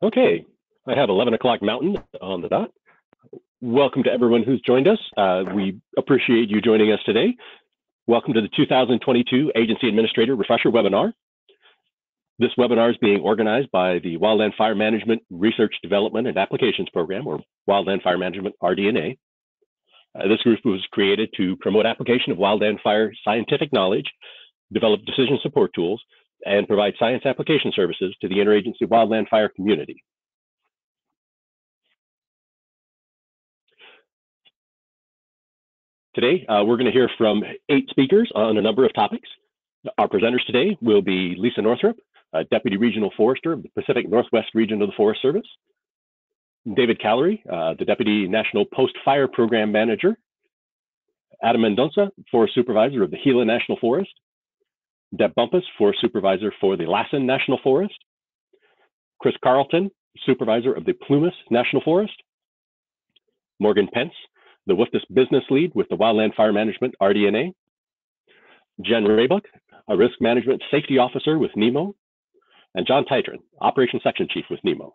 Okay, I have 11 o'clock Mountain on the dot. Welcome to everyone who's joined us. We appreciate you joining us today. Welcome to the 2022 Agency Administrator Refresher Webinar. This webinar is being organized by the Wildland Fire Management Research Development and Applications Program, or Wildland Fire Management, RD&A. This group was created to promote application of wildland fire scientific knowledge, develop decision support tools, and provide science application services to the interagency wildland fire community. Today, we're going to hear from 8 speakers on a number of topics. Our presenters today will be Lisa Northrop, Deputy Regional Forester of the Pacific Northwest Region of the Forest Service, David Callery, the Deputy National Post-Fire Program Manager, Adam Mendonca, Forest Supervisor of the Gila National Forest, Deb Bumpus, Forest Supervisor for the Lassen National Forest, Chris Carlton, Supervisor of the Plumas National Forest, Morgan Pence, the WFDS Business Lead with the Wildland Fire Management, RD&A, Jen Rabuck, a Risk Management Safety Officer with NEMO, and Jon Teutrine, Operations Section Chief with NEMO.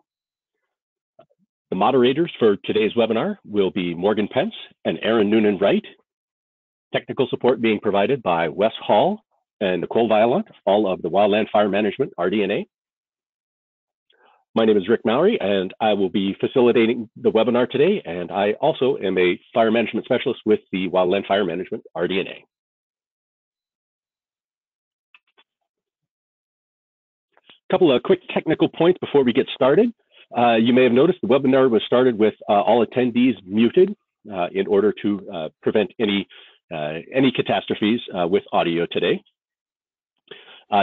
The moderators for today's webinar will be Morgan Pence and Aaron Noonan-Wright. Technical support being provided by Wes Hall and Nicole Violent, all of the Wildland Fire Management, RD&A. My name is Rick Mowry, and I will be facilitating the webinar today, and I also am a fire management specialist with the Wildland Fire Management, RD&A. Couple of quick technical points before we get started. You may have noticed the webinar was started with all attendees muted in order to prevent any catastrophes with audio today.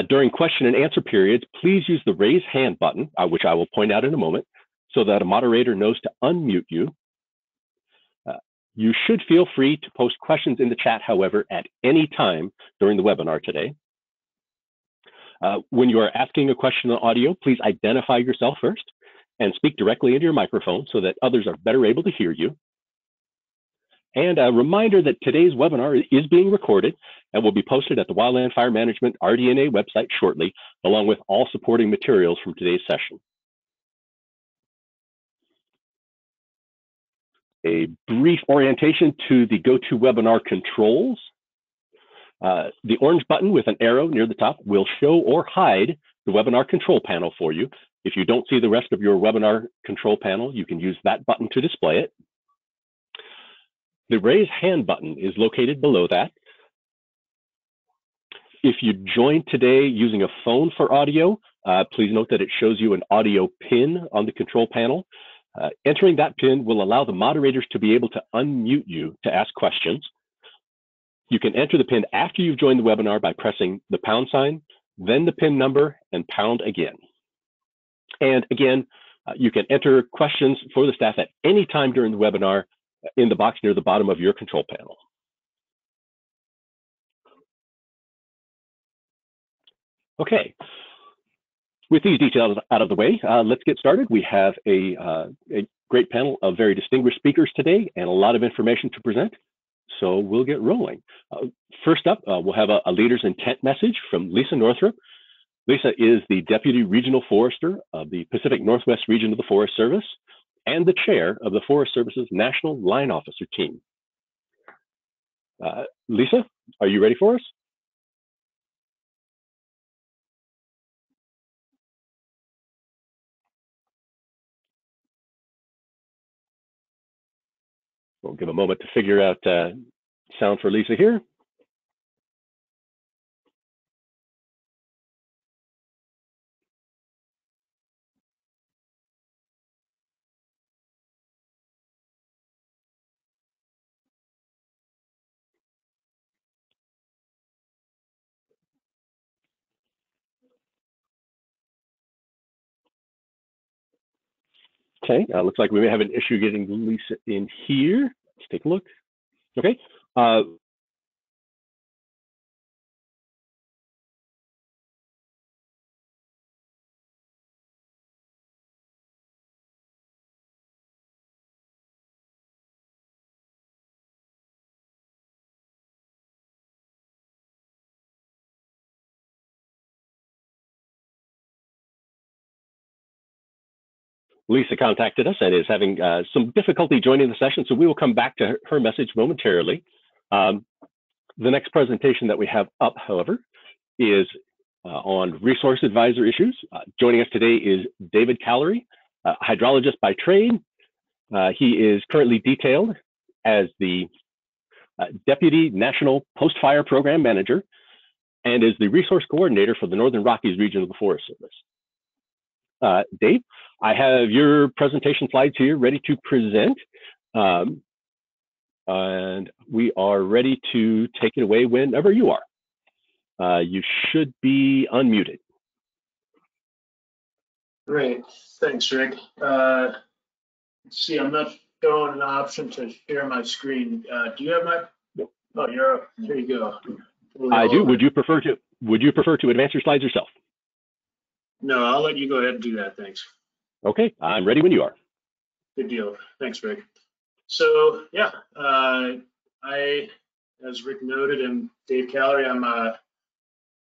During question and answer periods, please use the raise hand button, which I will point out in a moment, so that a moderator knows to unmute you. You should feel free to post questions in the chat, however, at any time during the webinar today. When you are asking a question on audio, please identify yourself first and speak directly into your microphone so that others are better able to hear you. And a reminder that today's webinar is being recorded and will be posted at the Wildland Fire Management RD&A website shortly, along with all supporting materials from today's session. A brief orientation to the GoToWebinar controls. The orange button with an arrow near the top will show or hide the webinar control panel for you. If you don't see the rest of your webinar control panel, you can use that button to display it. The raise hand button is located below that. If you join today using a phone for audio, please note that it shows you an audio pin on the control panel. Entering that pin will allow the moderators to be able to unmute you to ask questions. You can enter the pin after you've joined the webinar by pressing the pound sign, then the pin number, and pound again. And again, you can enter questions for the staff at any time during the webinar in the box near the bottom of your control panel. Okay, with these details out of the way, let's get started. We have a great panel of very distinguished speakers today and a lot of information to present. So we'll get rolling. First up, we'll have a leader's intent message from Lisa Northrop. Lisa is the Deputy Regional Forester of the Pacific Northwest Region of the Forest Service and the chair of the Forest Service's National Line Officer team. Lisa, are you ready for us? We'll give a moment to figure out sound for Lisa here. Okay, looks like we may have an issue getting Lisa in here. Let's take a look. Okay. Lisa contacted us and is having some difficulty joining the session, so we will come back to her message momentarily. The next presentation that we have up, however, is on resource advisor issues. Joining us today is David Callery, hydrologist by trade. He is currently detailed as the Deputy National Post-Fire Program Manager and is the resource coordinator for the Northern Rockies region of the Forest Service. Dave, I have your presentation slides here ready to present. And we are ready to take it away whenever you are. You should be unmuted. Great, thanks, Rick. Let's see, I'm not showing an option to share my screen. Do you have my? Nope. Oh, you're up. Here you go. Totally I do. Would you prefer to advance your slides yourself? No, I'll let you go ahead and do that. Thanks. Okay, I'm ready when you are. Good deal. Thanks, Rick. So yeah, as Rick noted, am Dave Callery. I'm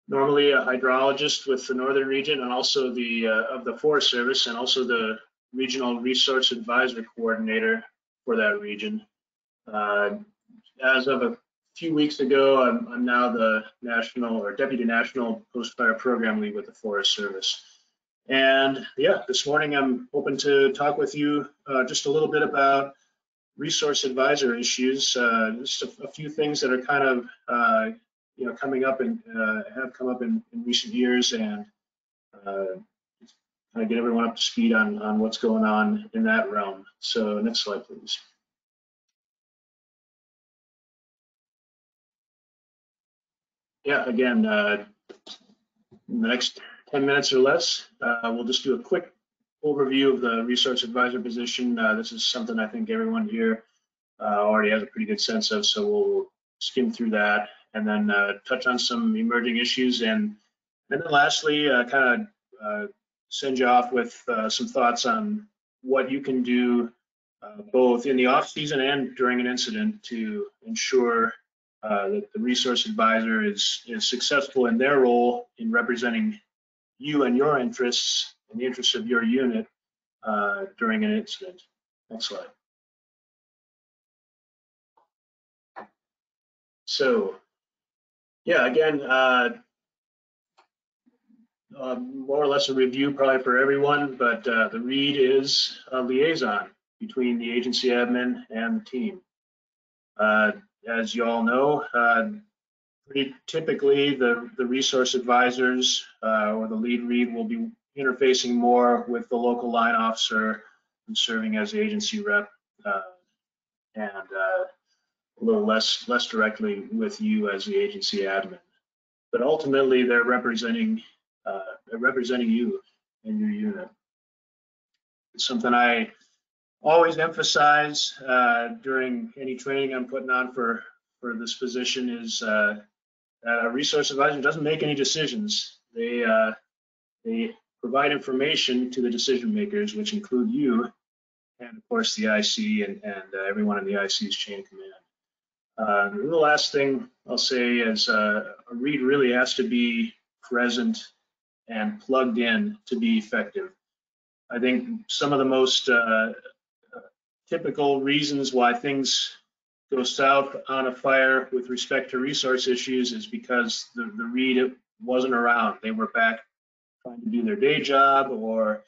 normally a hydrologist with the Northern region and also of the Forest Service, and also the Regional Resource Advisor Coordinator for that region. As of a few weeks ago, I'm now the National or Deputy National Post-Fire Program Lead with the Forest Service. And yeah, this morning I'm hoping to talk with you just a little bit about resource advisor issues, just a few things that are kind of coming up and have come up in recent years, and kind of get everyone up to speed on what's going on in that realm. So next slide, please. Yeah, again, in the next 10 minutes or less, we'll just do a quick overview of the resource advisor position. This is something I think everyone here already has a pretty good sense of, so we'll skim through that and then touch on some emerging issues, and then lastly, kind of send you off with some thoughts on what you can do both in the off season and during an incident to ensure that the resource advisor is successful in their role in representing you and your interests and the interests of your unit during an incident. Next slide. So, yeah, again, more or less a review probably for everyone, but the READ is a liaison between the agency admin and the team. As you all know, pretty typically the resource advisors or the lead READ will be interfacing more with the local line officer and serving as the agency rep, and a little less directly with you as the agency admin. But ultimately, they're representing you and your unit. It's something I always emphasize during any training I'm putting on for this position is that a resource advisor doesn't make any decisions. They provide information to the decision makers, which include you and of course the IC and everyone in the IC's chain of command. The last thing I'll say is a READ really has to be present and plugged in to be effective. I think some of the most typical reasons why things go south on a fire with respect to resource issues is because the READ wasn't around. They were back trying to do their day job, or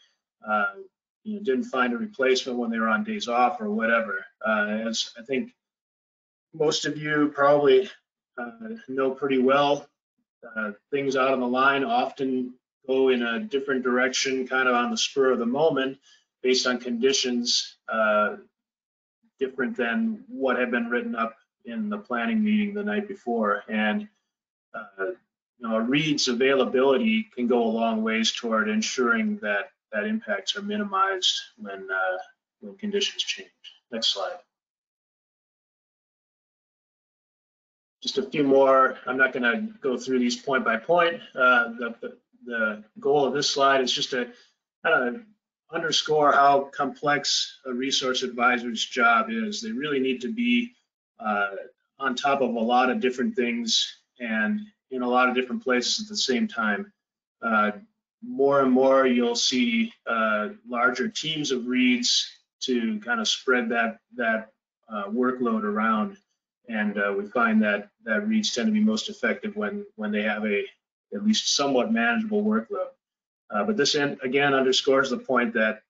didn't find a replacement when they were on days off or whatever. As I think most of you probably know pretty well, things out on the line often go in a different direction, kind of on the spur of the moment, based on conditions different than what had been written up in the planning meeting the night before. And a READ's availability can go a long ways toward ensuring that impacts are minimized when conditions change. Next slide. Just a few more. I'm not going to go through these point by point. The goal of this slide is just to kind of underscore how complex a resource advisor's job is. They really need to be on top of a lot of different things and in a lot of different places at the same time. more and more you'll see larger teams of reads to kind of spread that workload around, and we find that reads tend to be most effective when they have at least somewhat manageable workload. But this again underscores the point that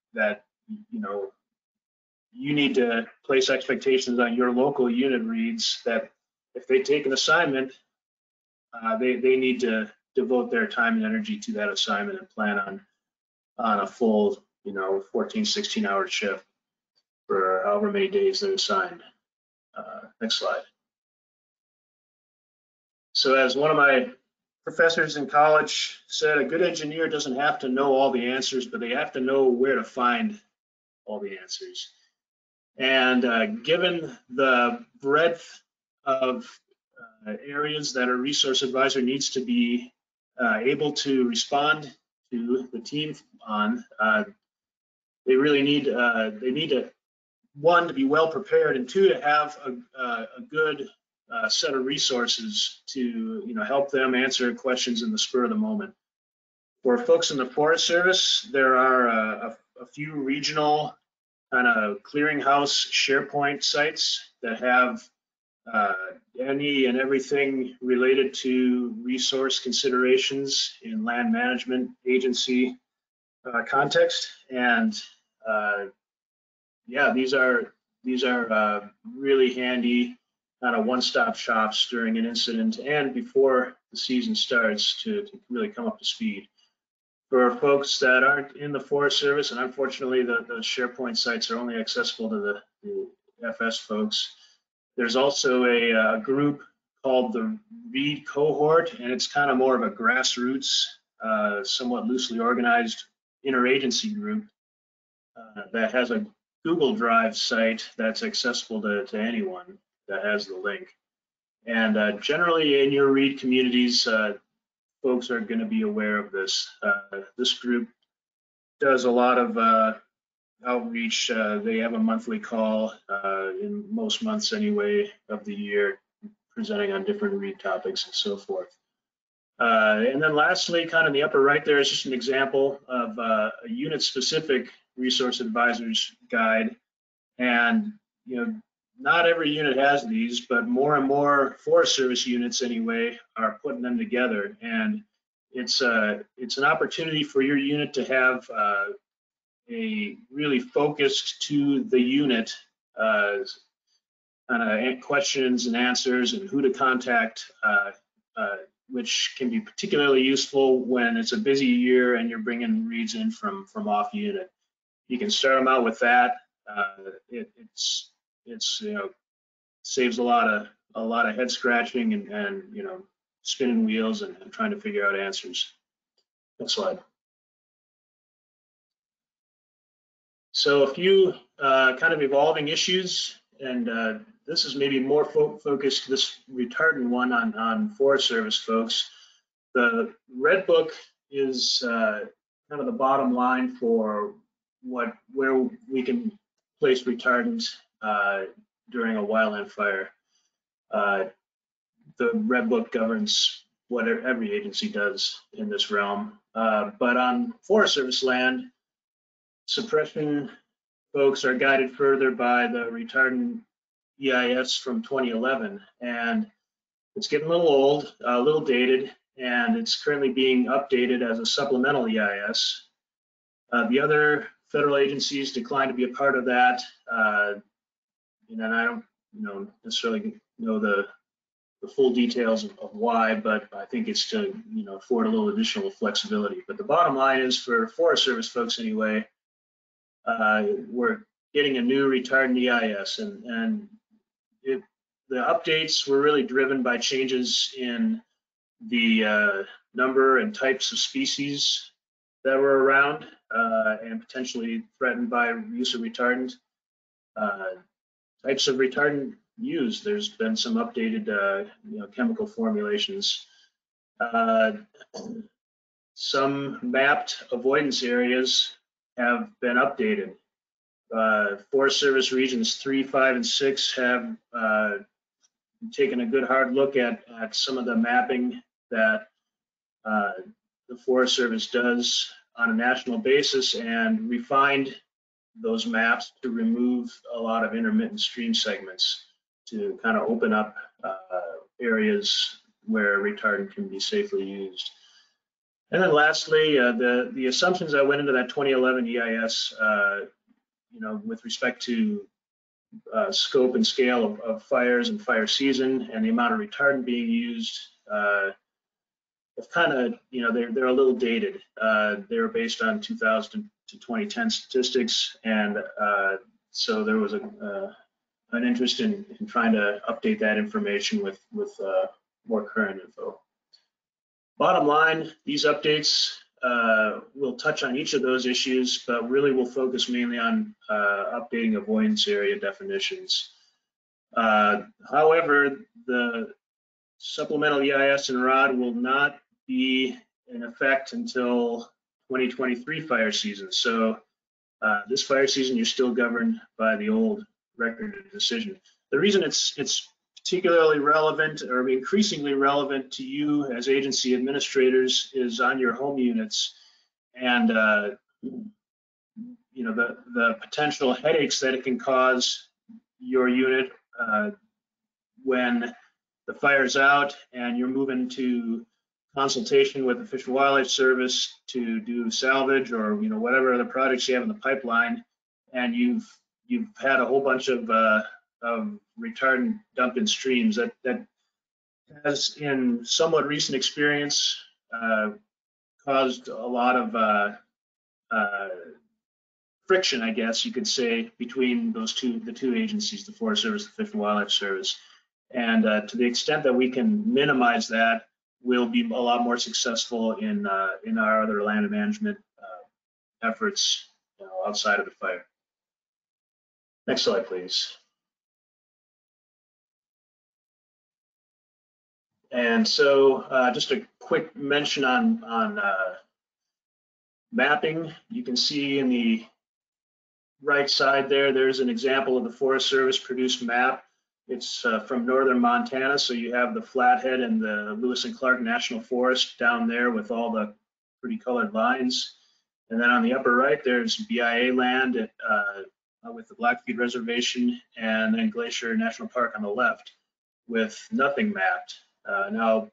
you need to place expectations on your local unit reads that if they take an assignment, they need to devote their time and energy to that assignment and plan on a full 14, 16-hour shift for however many days they're assigned. Next slide. So as one of my professors in college said, a good engineer doesn't have to know all the answers, but they have to know where to find all the answers. And given the breadth of areas that a resource advisor needs to be able to respond to the team on, they really need to, one, to be well prepared, and two, to have a good set of resources to help them answer questions in the spur of the moment. For folks in the Forest Service, there are a few regional kind of clearinghouse SharePoint sites that have any and everything related to resource considerations in land management agency context, and yeah, these are really handy kind of one-stop shops during an incident and before the season starts to really come up to speed. For folks that aren't in the Forest Service, and unfortunately the SharePoint sites are only accessible to the FS folks, there's also a group called the READ Cohort, and it's kind of more of a grassroots, somewhat loosely organized interagency group that has a Google Drive site that's accessible to anyone that has the link. And generally in your READ communities, folks are going to be aware of this. This group does a lot of outreach. They have a monthly call in most months anyway of the year, presenting on different READ topics and so forth. And then lastly, kind of in the upper right there is just an example of a unit-specific resource advisor's guide. And not every unit has these, but more and more Forest Service units anyway are putting them together. And it's an opportunity for your unit to have a really focused to the unit kind of questions and answers and who to contact, which can be particularly useful when it's a busy year and you're bringing reads in from off unit. You can start them out with that. It's saves a lot of head scratching and spinning wheels and trying to figure out answers. Next slide. So a few kind of evolving issues, and this is maybe more focused, this retardant one, on Forest Service folks. The Red Book is kind of the bottom line for where we can place retardant during a wildland fire. The Red Book governs what every agency does in this realm. But on Forest Service land, suppression folks are guided further by the retardant EIS from 2011. And it's getting a little old, a little dated, and it's currently being updated as a supplemental EIS. The other federal agencies declined to be a part of that. And I don't necessarily know the full details of why, but I think it's to afford a little additional flexibility. But the bottom line is, for Forest Service folks anyway, we're getting a new retardant EIS, and the updates were really driven by changes in the number and types of species that were around and potentially threatened by use of retardant. Types of retardant used. There's been some updated chemical formulations. Some mapped avoidance areas have been updated. Forest Service regions 3, 5, and 6 have taken a good hard look at some of the mapping that the Forest Service does on a national basis and refined those maps to remove a lot of intermittent stream segments to kind of open up areas where retardant can be safely used. And then lastly, the assumptions that went into that 2011 EIS, with respect to scope and scale of fires and fire season and the amount of retardant being used, have kind of, they're a little dated. They were based on 2000 to 2010 statistics, and so there was an interest in trying to update that information with more current info. Bottom line, these updates will touch on each of those issues, but really will focus mainly on updating avoidance area definitions. However, the supplemental EIS and ROD will not be in effect until 2023 fire season. So this fire season, you're still governed by the old record of decision. The reason it's particularly relevant or increasingly relevant to you as agency administrators is on your home units, and the potential headaches that it can cause your unit when the fire's out and you're moving to consultation with the Fish and Wildlife Service to do salvage or whatever other projects you have in the pipeline, and you've had a whole bunch of retardant dumped in streams. That has, in somewhat recent experience, caused a lot of friction, I guess you could say, between the two agencies, the Forest Service, the Fish and Wildlife Service. And to the extent that we can minimize that, we'll be a lot more successful in our other land management efforts outside of the fire. Next slide, please. And so just a quick mention on mapping. You can see in the right side there's an example of the Forest Service produced map. It's from northern Montana, so you have the Flathead and the Lewis and Clark National Forest down there with all the pretty colored lines. And then on the upper right, there's BIA land with the Blackfeet Reservation, and then Glacier National Park on the left with nothing mapped. Now,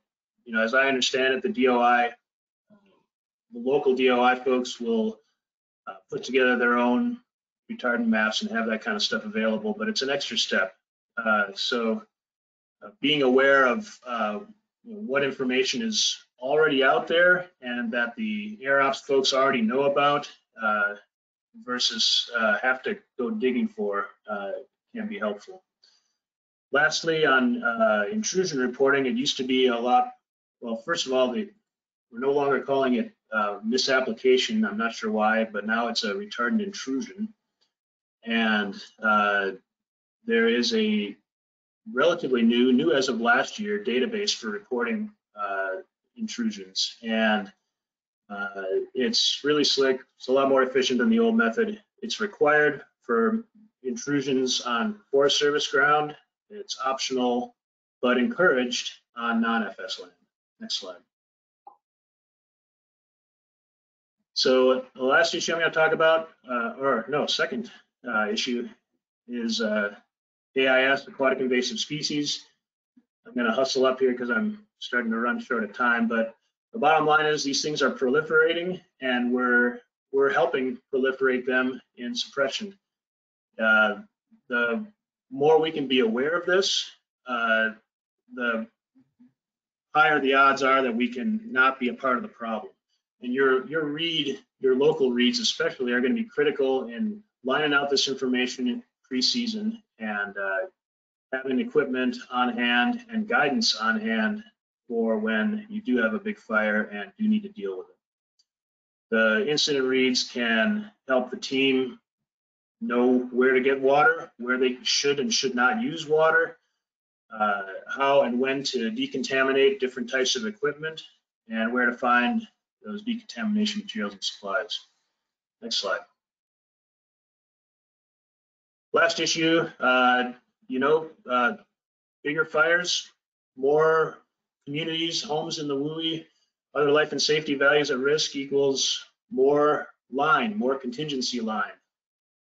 as I understand it, the DOI, the local DOI folks will put together their own retardant maps and have that kind of stuff available, but it's an extra step. So being aware of what information is already out there and that the Air Ops folks already know about versus have to go digging for can be helpful. Lastly, on intrusion reporting, it used to be a lot, well, first of all, we're no longer calling it misapplication. I'm not sure why, but now it's a retardant intrusion. And there is a relatively new as of last year, database for reporting intrusions. And it's really slick. It's a lot more efficient than the old method. It's required for intrusions on Forest Service ground. It's optional, but encouraged on non-FS land. Next slide. So the last issue I'm going to talk about, second issue is AIS, aquatic invasive species. I'm going to hustle up here because I'm starting to run short of time, but the bottom line is these things are proliferating, and we're helping proliferate them in suppression. The more we can be aware of this, the higher the odds are that we can not be a part of the problem. And your local reads especially are going to be critical in lining out this information pre-season and having equipment on hand and guidance on hand for when you do have a big fire and do need to deal with it. The incident reads can help the team know where to get water, where they should and should not use water, how and when to decontaminate different types of equipment, and where to find those decontamination materials and supplies. Next slide. Last issue, bigger fires, more communities, homes in the WUI Other life and safety values at risk equals more line, more contingency line,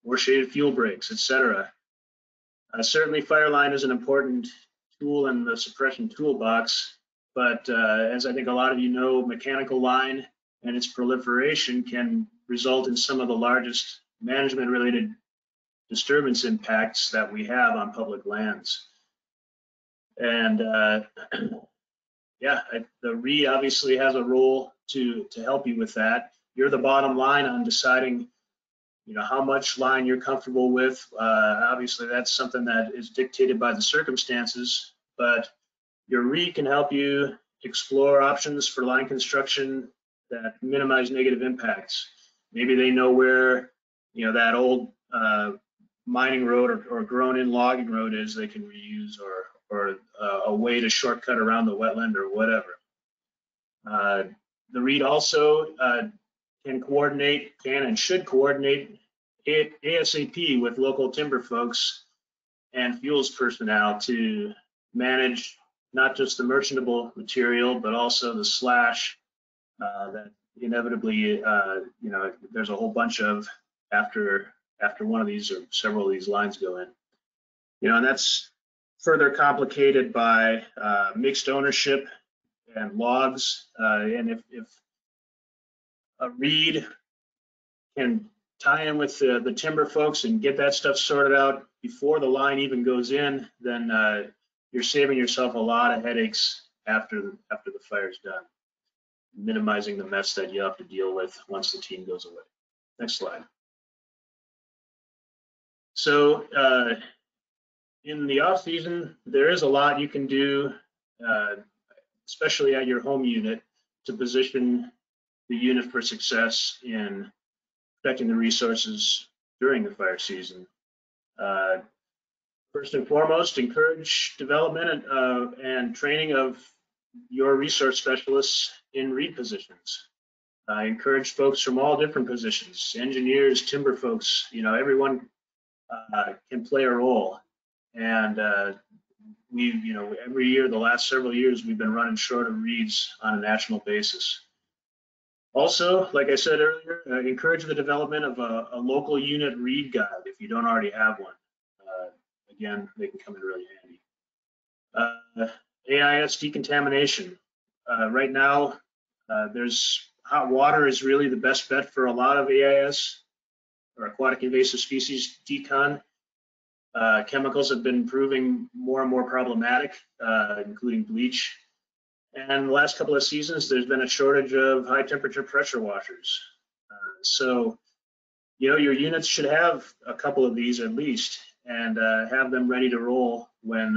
more shaded fuel breaks, etc. Certainly, Fireline is an important tool in the suppression toolbox, but as I think a lot of you know, mechanical line and its proliferation can result in some of the largest management-related disturbance impacts that we have on public lands. And yeah, the RE obviously has a role to help you with that. You're the bottom line on deciding, how much line you're comfortable with. Obviously, that's something that is dictated by the circumstances, but your RE can help you explore options for line construction that minimize negative impacts. Maybe they know where, that old mining road or grown-in logging road is they can reuse, or a way to shortcut around the wetland or whatever. The REIT also can and should coordinate ASAP with local timber folks and fuels personnel to manage not just the merchantable material, but also the slash that inevitably, there's a whole bunch of after one of these or several of these lines go in. And that's further complicated by mixed ownership and logs. And if a REIT can tie in with the timber folks and get that stuff sorted out before the line even goes in, then you're saving yourself a lot of headaches after the fire's done, minimizing the mess that you have to deal with once the team goes away. Next slide. So in the off season, there is a lot you can do, especially at your home unit, to position the unit for success in protecting the resources during the fire season. First and foremost, encourage development and training of your resource specialists in REIT positions. Encourage folks from all different positions, engineers, timber folks, everyone can play a role. And every year, the last several years, we've been running short of REITs on a national basis. Also, like I said earlier, encourage the development of a local unit REIT guide if you don't already have one. Again, they can come in really handy. AIS decontamination. Right now, there's hot water is really the best bet for a lot of AIS, or aquatic invasive species decon. Chemicals have been proving more and more problematic, including bleach. And the last couple of seasons, there's been a shortage of high temperature pressure washers. So, your units should have a couple of these at least, and have them ready to roll when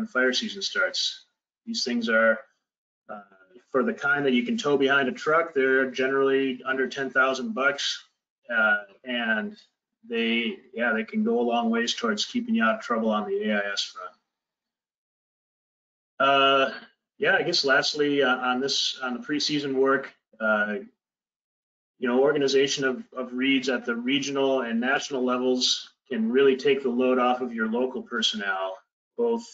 fire season starts. These things are, for the kind that you can tow behind a truck, they're generally under 10,000 bucks, and they can go a long ways towards keeping you out of trouble on the AIS front. I guess lastly on the preseason work, organization of REITs at the regional and national levels can really take the load off of your local personnel, both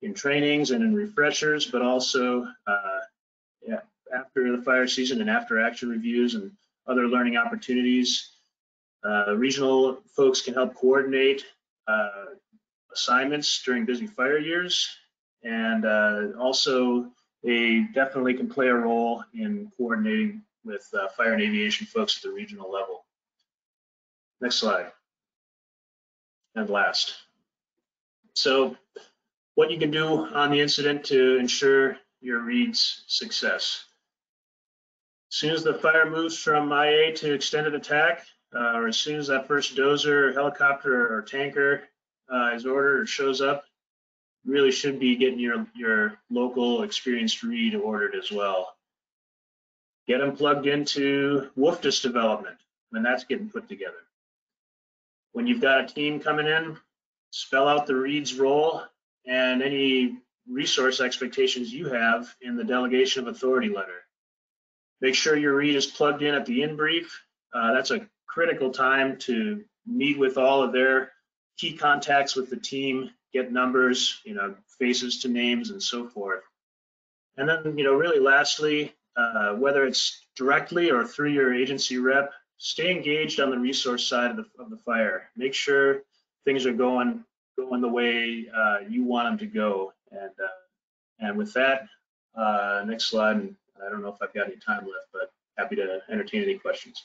in trainings and in refreshers, but also after the fire season and after action reviews and other learning opportunities. Regional folks can help coordinate assignments during busy fire years, and also they definitely can play a role in coordinating with fire and aviation folks at the regional level. Next slide. And last. So what you can do on the incident to ensure your REIT's success. As soon as the fire moves from IA to extended attack, or as soon as that first dozer, helicopter, or tanker is ordered or shows up, you really should be getting your local experienced REIT ordered as well. Get them plugged into WFDS development when that's getting put together. When you've got a team coming in, spell out the REIT's role and any resource expectations you have in the delegation of authority letter. Make sure your REIT is plugged in at the in-brief. That's a critical time to meet with all of their key contacts with the team, get numbers, faces to names and so forth. And then, really lastly, whether it's directly or through your agency rep, stay engaged on the resource side of the fire. Make sure things are going the way you want them to go. And with that, next slide. And I don't know if I've got any time left, but happy to entertain any questions.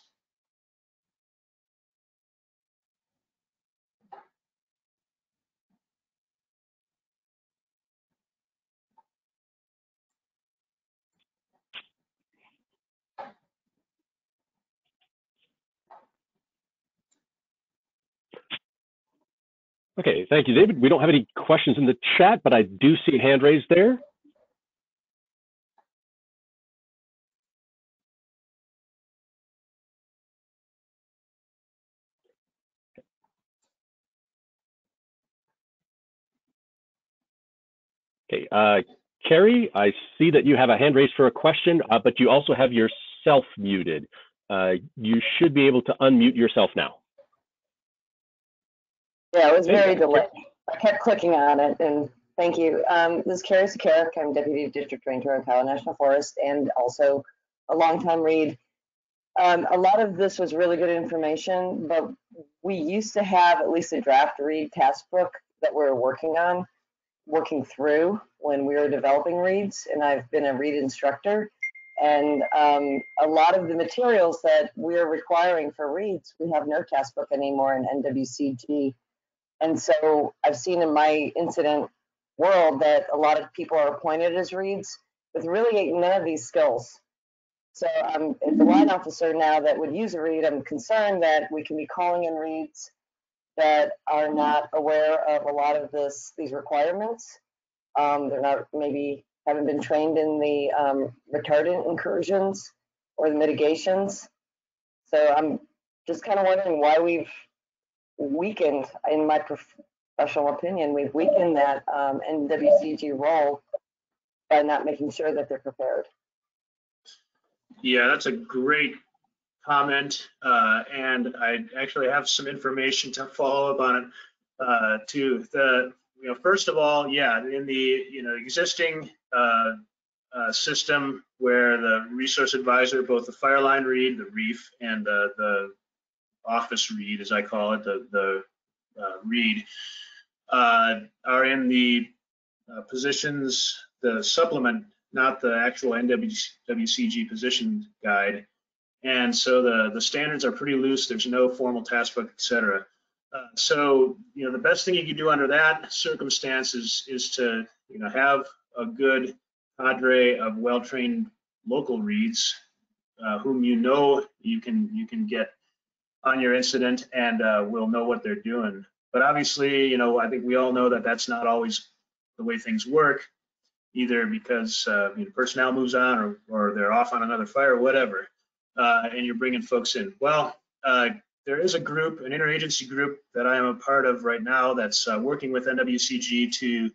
Okay, thank you, David. We don't have any questions in the chat, but I do see a hand raised there. Okay, Carrie, I see that you have a hand raised for a question, but you also have yourself muted. You should be able to unmute yourself now. Yeah, it was very delayed. I kept clicking on it, and thank you. This is Carrie Sakarik. I'm Deputy District Ranger in Colorado National Forest and also a longtime read. A lot of this was really good information, but we used to have at least a draft read task book that we're working through when we were developing reads, and I've been a read instructor. And a lot of the materials that we're requiring for reads, we have no task book anymore in NWCG. And so I've seen in my incident world that a lot of people are appointed as reads with really none of these skills. So I'm the line officer now that would use a read. I'm concerned that we can be calling in reads that are not aware of a lot of these requirements. They're not, maybe haven't been trained in the retardant incursions or the mitigations. So I'm just kind of wondering why we've weakened, in my professional opinion, we've weakened that NWCG role by not making sure that they're prepared. Yeah, that's a great comment, and I actually have some information to follow up on it too. First of all, yeah, in the existing system where the resource advisor, both the Fireline read, the reef, and the office read, as I call it, the read, are in the positions, the supplement, not the actual NWCG position guide. And so the standards are pretty loose. There's no formal task book, et cetera. So the best thing you can do under that circumstance is to have a good cadre of well-trained local reads whom you can get on your incident and will know what they're doing. But obviously, I think we all know that that's not always the way things work, either because personnel moves on or they're off on another fire or whatever, and you're bringing folks in. Well, there is a group, an interagency group that I am a part of right now that's working with NWCG to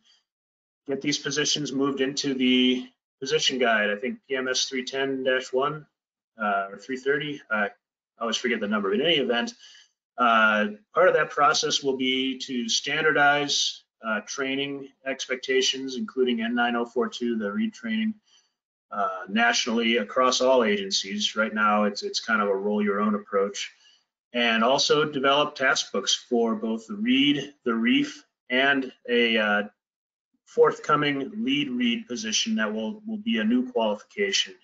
get these positions moved into the position guide. I think PMS 310-1 or 330. I always forget the number. In any event, part of that process will be to standardize training expectations, including N9042, the read training, nationally across all agencies. Right now, it's kind of a roll your own approach, and also develop task books for both the read, the reef, and a forthcoming lead read position that will be a new qualification.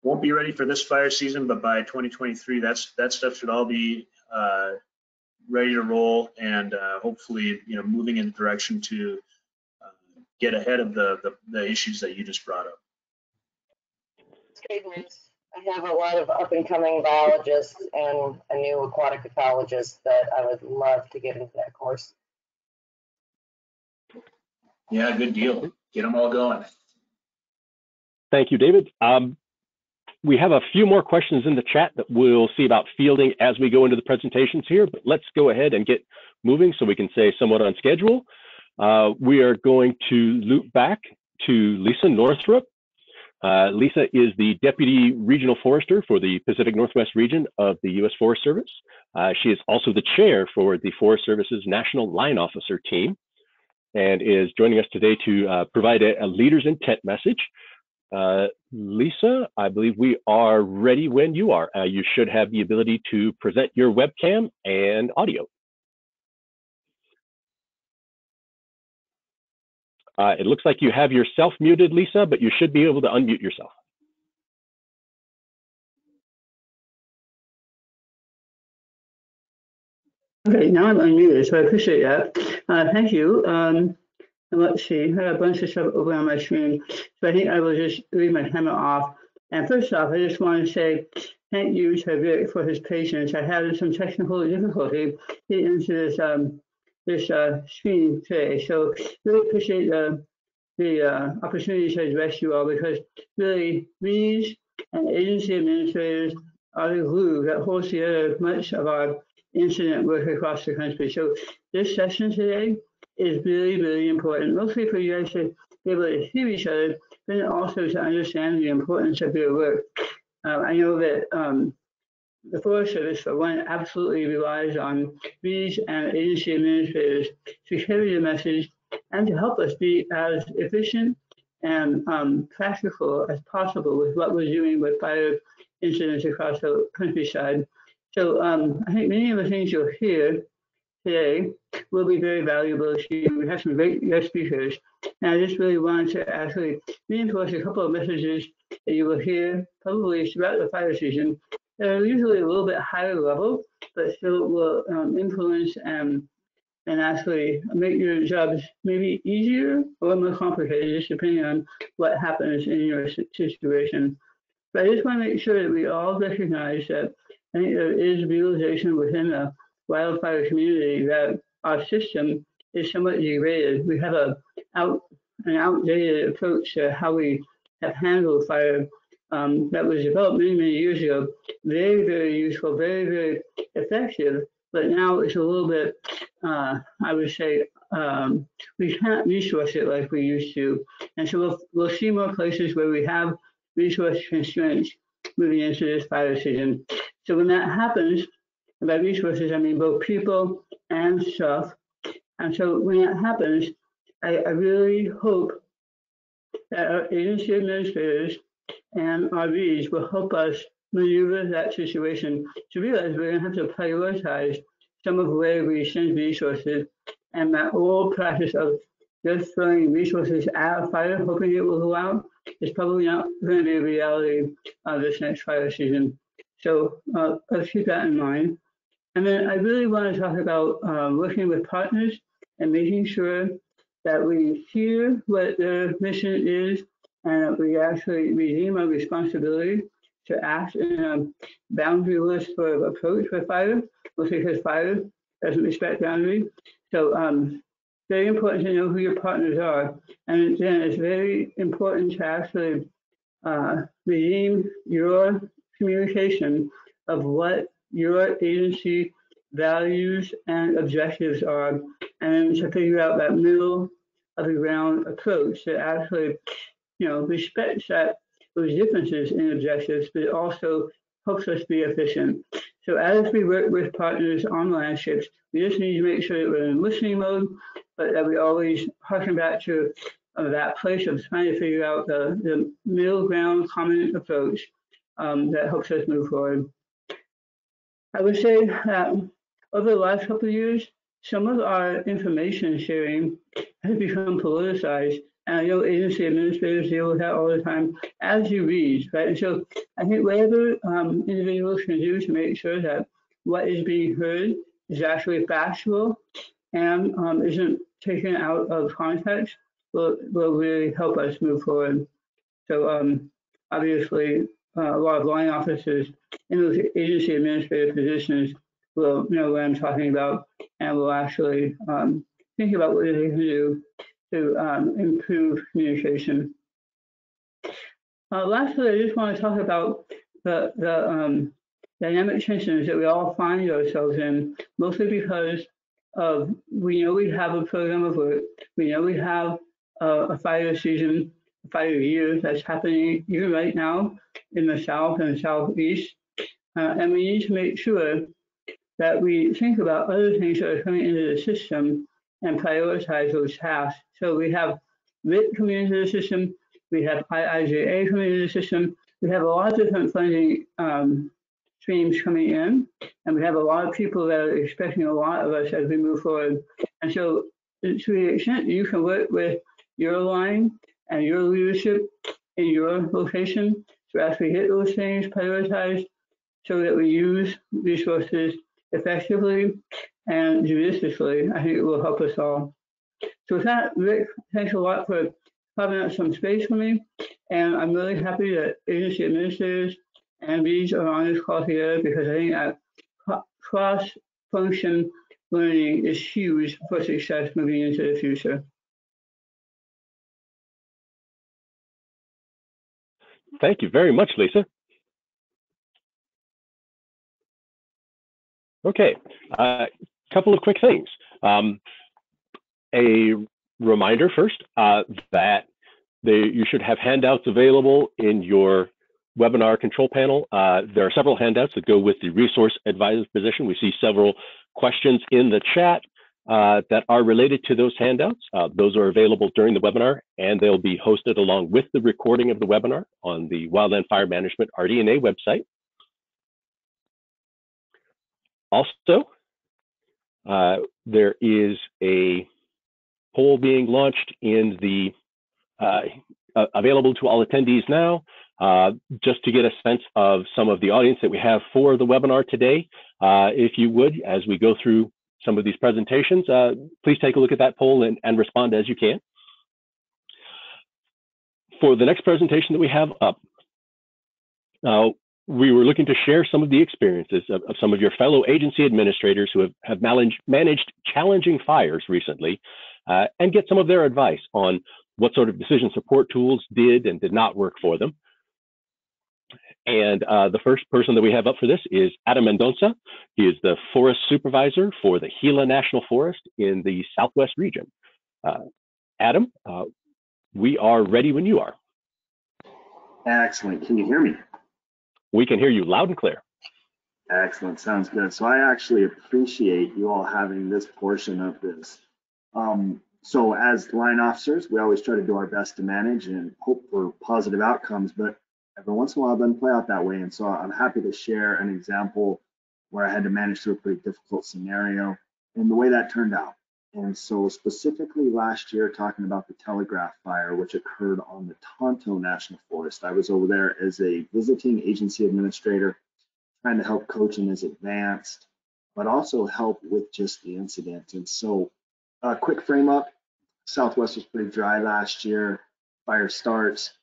Won't be ready for this fire season, but by 2023, that stuff should all be ready to roll, and hopefully, moving in the direction to get ahead of the issues that you just brought up. Great news. I have a lot of up-and-coming biologists and a new aquatic ecologist that I would love to get into that course. Yeah, good deal. Get them all going. Thank you, David. We have a few more questions in the chat that we'll see about fielding as we go into the presentations here, but let's go ahead and get moving so we can stay somewhat on schedule. We are going to loop back to Lisa Northrop. Lisa is the Deputy Regional Forester for the Pacific Northwest region of the U.S. Forest Service. She is also the chair for the Forest Service's National Line Officer team and is joining us today to provide a leader's intent message. Lisa, I believe we are ready when you are. You should have the ability to present your webcam and audio. It looks like you have yourself muted, Lisa, but you should be able to unmute yourself. Okay, now I'm unmuted, so I appreciate that. Thank you. And let's see, I have a bunch of stuff open on my screen, so I think I will just leave my camera off. And first off, I just want to say thank you to Rick for his patience. I had some technical difficulty getting into this screen today, so really appreciate the opportunity to address you all, because really these and agency administrators are the glue that holds together much of our incident work across the country. So this session today is really, really important, mostly for you guys to be able to hear each other, but also to understand the importance of your work. I know that the Forest Service, for one, absolutely relies on these and agency administrators to carry the message and to help us be as efficient and practical as possible with what we're doing with fire incidents across the countryside. So I think many of the things you'll hear today will be very valuable to you. We have some great guest speakers, and I just really wanted to actually reinforce a couple of messages that you will hear probably throughout the fire season that are usually a little bit higher level, but still will influence and actually make your jobs maybe easier or more complicated, just depending on what happens in your situation. But I just want to make sure that we all recognize that I think there is realization within the wildfire community that our system is somewhat degraded. We have an outdated approach to how we have handled fire that was developed many, many years ago. Very, very useful, very, very effective. But now it's a little bit, I would say, we can't resource it like we used to. And so we'll see more places where we have resource constraints moving into this fire season. So when that happens, and by resources, I mean both people and stuff. And so when that happens, I really hope that our agency administrators and RVs will help us maneuver that situation to realize we're going to have to prioritize some of where we send resources, and that old practice of just throwing resources at a fire, hoping it will go out, is probably not going to be a reality this next fire season. So let's keep that in mind. And then I really want to talk about working with partners and making sure that we hear what their mission is and that we actually redeem our responsibility to act in a boundaryless sort of approach with fire, mostly because fire doesn't respect boundaries. So very important to know who your partners are. And then it's very important to actually redeem your communication of what your agency values and objectives are, and to figure out that middle of the ground approach that actually, respects those differences in objectives, but it also helps us be efficient. So as we work with partners on landscapes, we just need to make sure that we're in listening mode, but that we always harken back to that place of trying to figure out the middle ground common approach that helps us move forward. I would say that over the last couple of years, some of our information sharing has become politicized. And I know agency administrators deal with that all the time, as you read, right? And so I think whatever individuals can do to make sure that what is being heard is actually factual and isn't taken out of context will really help us move forward. So obviously, a lot of line officers in those agency administrative positions will know what I'm talking about and will actually think about what they can do to improve communication. Lastly, I just want to talk about the dynamic tensions that we all find ourselves in, mostly because we know we have a program of work, we know we have a fire season, a fire year that's happening even right now in the South and Southeast, and we need to make sure that we think about other things that are coming into the system and prioritize those tasks. So we have WIT coming into the system, We have IIJA coming into the system. We have a lot of different funding streams coming in, and we have a lot of people that are expecting a lot of us as we move forward. And so to the extent you can work with your line and your leadership in your location to actually hit those things, prioritize, so that we use resources effectively and judiciously, I think it will help us all. So with that, Rick, thanks a lot for carving out some space for me. And I'm really happy that agency administrators and reads are on this call together, because I think that cross-function learning is huge for success moving into the future. Thank you very much, Lisa. Okay, a couple of quick things. A reminder first that you should have handouts available in your webinar control panel. There are several handouts that go with the resource advisor position. We see several questions in the chat that are related to those handouts. Those are available during the webinar, and they'll be hosted along with the recording of the webinar on the Wildland Fire Management RD&A website. Also, there is a poll being launched in the available to all attendees now, just to get a sense of some of the audience that we have for the webinar today. If you would, as we go through some of these presentations, please take a look at that poll and respond as you can. For the next presentation that we have up, we were looking to share some of the experiences of some of your fellow agency administrators who have managed challenging fires recently, and get some of their advice on what sort of decision support tools did and did not work for them. And the first person that we have up for this is Adam Mendonca. He is the forest supervisor for the Gila National Forest in the Southwest region. Adam, we are ready when you are. Excellent. Can you hear me? We can hear you loud and clear. Excellent. Sounds good. So I actually appreciate you all having this portion of this. So as line officers, we always try to do our best to manage and hope for positive outcomes, but every once in a while it doesn't play out that way. And so I'm happy to share an example where I had to manage through a pretty difficult scenario and the way that turned out. And so specifically last year, talking about the Telegraph Fire, which occurred on the Tonto National Forest, I was over there as a visiting agency administrator, trying to help coach in as advanced, but also help with just the incident. And so quick frame up, Southwest was pretty dry last year. Fire starts,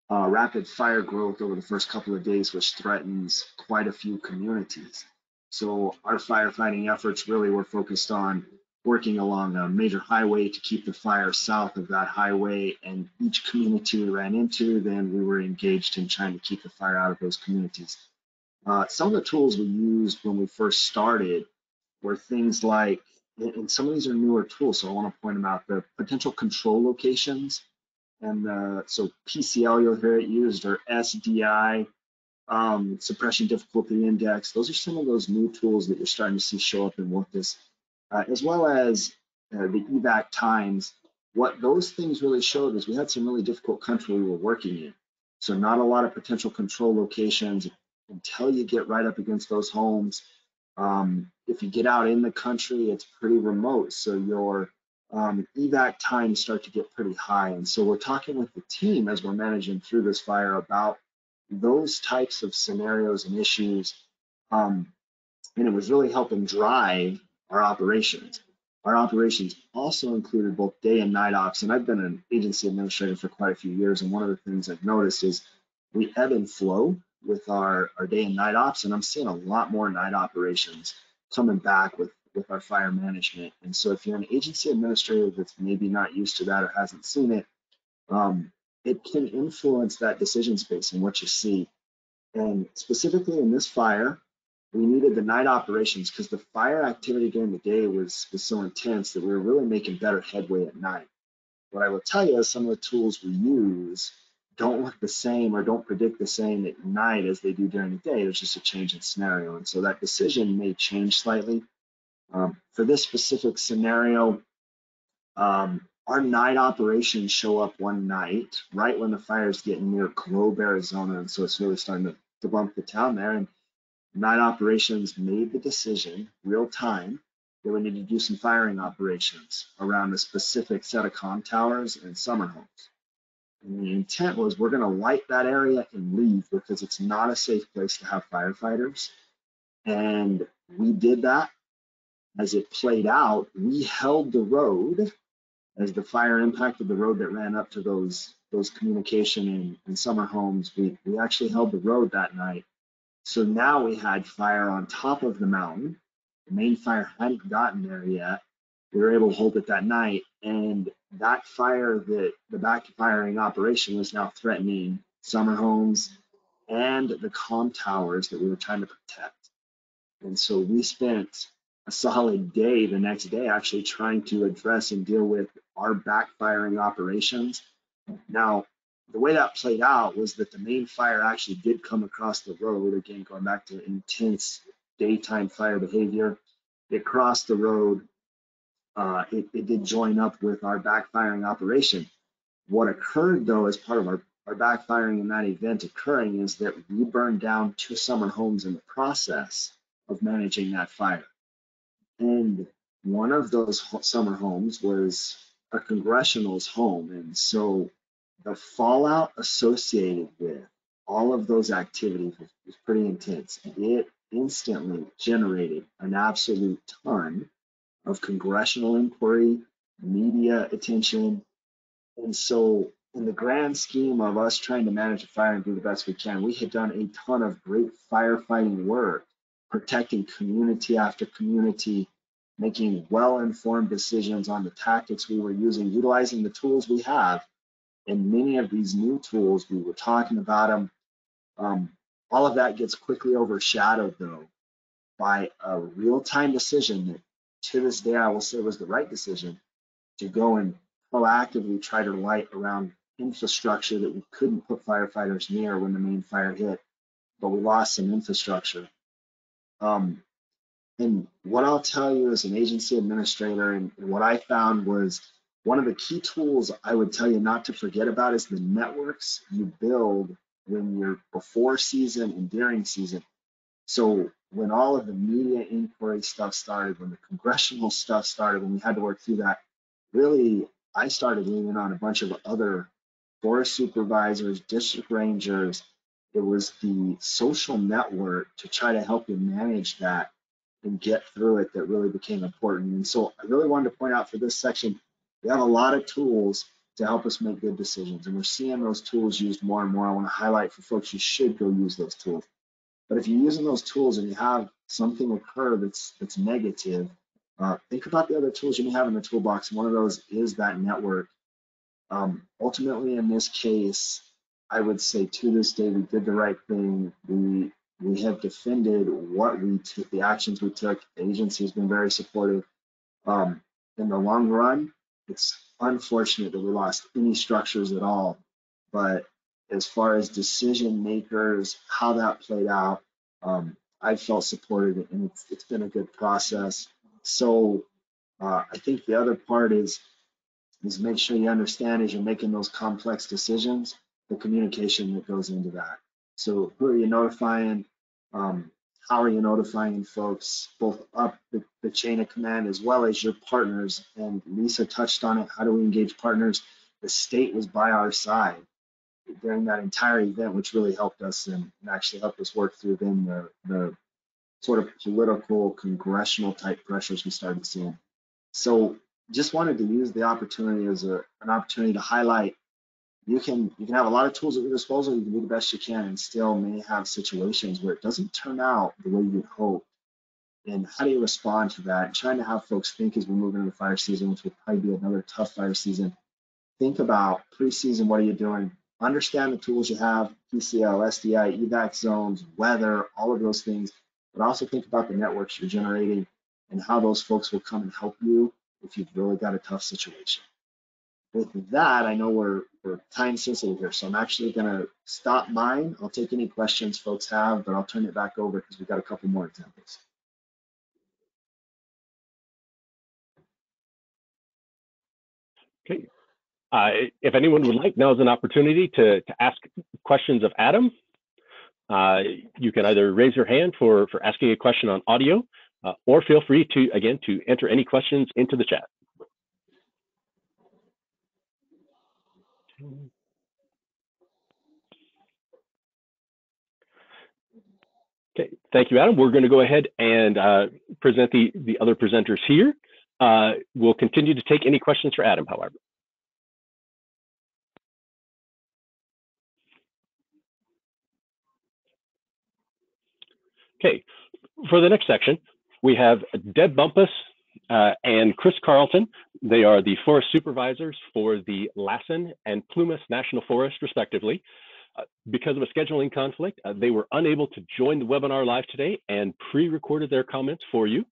rapid fire growth over the first couple of days, which threatens quite a few communities. So our firefighting efforts really were focused on working along a major highway to keep the fire south of that highway, and each community we ran into, then we were engaged in trying to keep the fire out of those communities. Some of the tools we used when we first started were things like, and some of these are newer tools, so I want to point them out, the potential control locations. And so PCL, you'll hear it used, or SDI, suppression difficulty index. Those are some of those new tools that you're starting to see show up in WOTUS, as well as the evac times. What those things really showed is we had some really difficult country we were working in. So not a lot of potential control locations until you get right up against those homes. If you get out in the country, it's pretty remote. So your evac times start to get pretty high. And so we're talking with the team as we're managing through this fire about those types of scenarios and issues. And it was really helping drive our operations. Our operations also included both day and night ops. And I've been an agency administrator for quite a few years. And one of the things I've noticed is we ebb and flow with our day and night ops. And I'm seeing a lot more night operations coming back with our fire management. And so if you're an agency administrator that's maybe not used to that or hasn't seen it, it can influence that decision space and what you see. And specifically in this fire, we needed the night operations because the fire activity during the day was so intense that we were really making better headway at night. What I will tell you is some of the tools we use don't look the same or don't predict the same at night as they do during the day. There's just a change in scenario. And so that decision may change slightly. For this specific scenario, our night operations show up one night, right when the fire's getting near Globe, Arizona, and so it's really starting to bump the town there. And night operations made the decision, real time, that we need to do some firing operations around a specific set of comm towers and summer homes. And the intent was we're going to light that area and leave because it's not a safe place to have firefighters. And we did that. As it played out, we held the road as the fire impacted the road that ran up to those communication and summer homes. We actually held the road that night. So now we had fire on top of the mountain. The main fire hadn't gotten there yet. We were able to hold it that night, and that fire, the back firing operation, was now threatening summer homes and the comm towers that we were trying to protect. And so we spent a solid day the next day actually trying to address and deal with our backfiring operations. Now, the way that played out was that the main fire actually did come across the road, again, going back to intense daytime fire behavior. It crossed the road. It did join up with our backfiring operation. What occurred, though, as part of our backfiring in that event occurring is that we burned down 2 summer homes in the process of managing that fire. And one of those summer homes was a congressional's home. And so the fallout associated with all of those activities was pretty intense. It instantly generated an absolute ton of congressional inquiry, media attention. And so in the grand scheme of us trying to manage a fire and do the best we can, we had done a ton of great firefighting work, protecting community after community, making well-informed decisions on the tactics we were using, utilizing the tools we have. And many of these new tools, we were talking about them. All of that gets quickly overshadowed, though, by a real-time decision that to this day I will say was the right decision, to go and proactively try to light around infrastructure that we couldn't put firefighters near when the main fire hit, but we lost some infrastructure. And what I'll tell you as an agency administrator, and what I found was one of the key tools I would tell you not to forget about is the networks you build when you're before season and during season. So when all of the media inquiry stuff started, when the congressional stuff started, when we had to work through that, really, I started leaning on a bunch of other forest supervisors, district rangers. It was the social network to try to help you manage that and get through it that really became important. And so I really wanted to point out for this section, we have a lot of tools to help us make good decisions, and we're seeing those tools used more and more. I want to highlight for folks, you should go use those tools. But if you're using those tools and you have something occur that's negative, think about the other tools you may have in the toolbox. One of those is that network. Ultimately, in this case, I would say to this day, we did the right thing. We have defended what we took, the actions we took. The agency has been very supportive. In the long run, it's unfortunate that we lost any structures at all. But as far as decision makers, how that played out, I felt supported, and it's been a good process. So I think the other part is make sure you understand as you're making those complex decisions, the communication that goes into that. So who are you notifying? How are you notifying folks, both up the chain of command as well as your partners? And Lisa touched on it. How do we engage partners? The state was by our side during that entire event, which really helped us and actually helped us work through then the sort of political, congressional type pressures we started seeing. So just wanted to use the opportunity as an opportunity to highlight you can have a lot of tools at your disposal. You can do the best you can and still may have situations where it doesn't turn out the way you hope. And how do you respond to that? And trying to have folks think as we move into the fire season, which will probably be another tough fire season. Think about pre-season, what are you doing? Understand the tools you have, PCL, SDI, evac zones, weather, all of those things, but also think about the networks you're generating and how those folks will come and help you if you've really got a tough situation. With that, I know we're time sensitive here, so I'm actually going to stop mine. I'll take any questions folks have, but I'll turn it back over because we've got a couple more examples. Okay. If anyone would like, now is an opportunity to ask questions of Adam. You can either raise your hand for asking a question on audio, or feel free to, again, to enter any questions into the chat. Okay, thank you, Adam. We're going to go ahead and present the other presenters here. We'll continue to take any questions for Adam, however. Okay, for the next section, we have Deb Bumpus and Chris Carlton. They are the forest supervisors for the Lassen and Plumas National Forest, respectively. Because of a scheduling conflict, they were unable to join the webinar live today and pre-recorded their comments for you.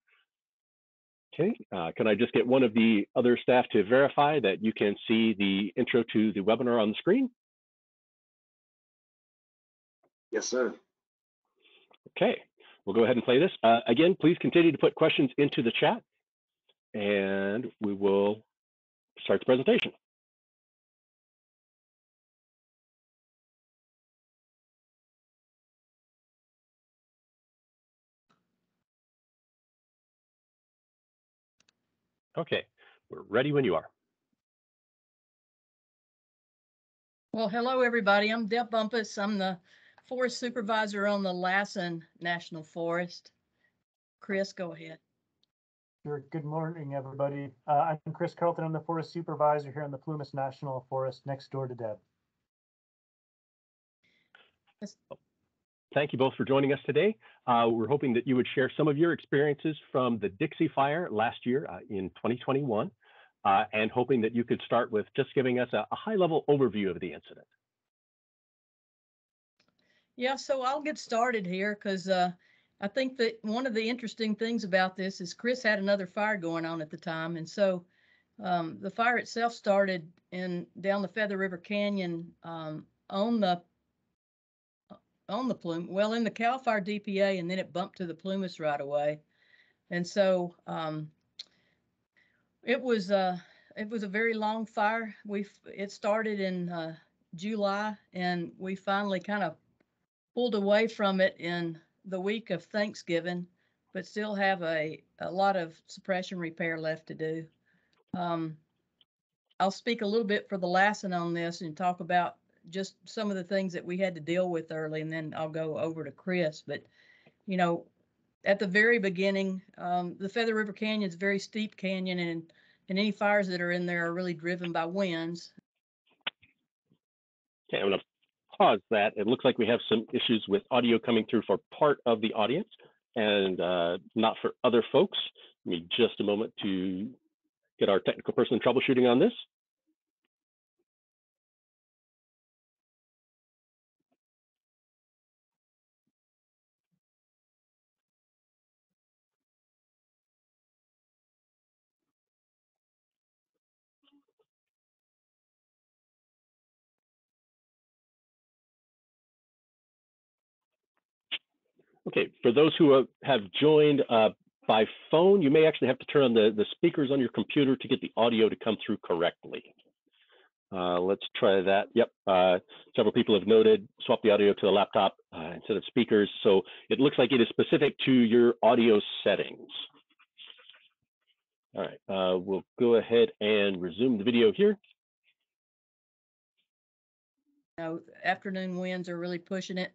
Okay, can I just get one of the other staff to verify that you can see the intro to the webinar on the screen? Yes, sir. Okay, we'll go ahead and play this. Again, please continue to put questions into the chat and we will start the presentation. Okay, we're ready when you are. Well, hello, everybody. I'm Deb Bumpus. I'm the forest supervisor on the Lassen National Forest. Chris, go ahead. Sure. Good morning, everybody. I'm Chris Carlton. I'm the forest supervisor here on the Plumas National Forest next door to Deb. Thank you both for joining us today. We're hoping that you would share some of your experiences from the Dixie Fire last year in 2021, and hoping that you could start with just giving us a high-level overview of the incident. Yeah, so I'll get started here because I think that one of the interesting things about this is Chris had another fire going on at the time. And so the fire itself started down the Feather River Canyon on the Plume, well, in the Cal Fire DPA, and then it bumped to the Plumas right away. And so it was a very long fire. It started in July, and we finally kind of pulled away from it in the week of Thanksgiving, but still have a lot of suppression repair left to do. I'll speak a little bit for the Lassen on this and talk about just some of the things that we had to deal with early, and then I'll go over to Chris. But, you know, at the very beginning, the Feather River Canyon is a very steep canyon, and any fires that are in there are really driven by winds. Okay, I'm going to pause that. It looks like we have some issues with audio coming through for part of the audience and not for other folks. Give me just a moment to get our technical person troubleshooting on this. Okay, for those who have joined by phone, you may actually have to turn on the speakers on your computer to get the audio to come through correctly. Let's try that. Yep, several people have noted, swap the audio to the laptop instead of speakers. So it looks like it is specific to your audio settings. All right, we'll go ahead and resume the video here. You know, afternoon winds are really pushing it.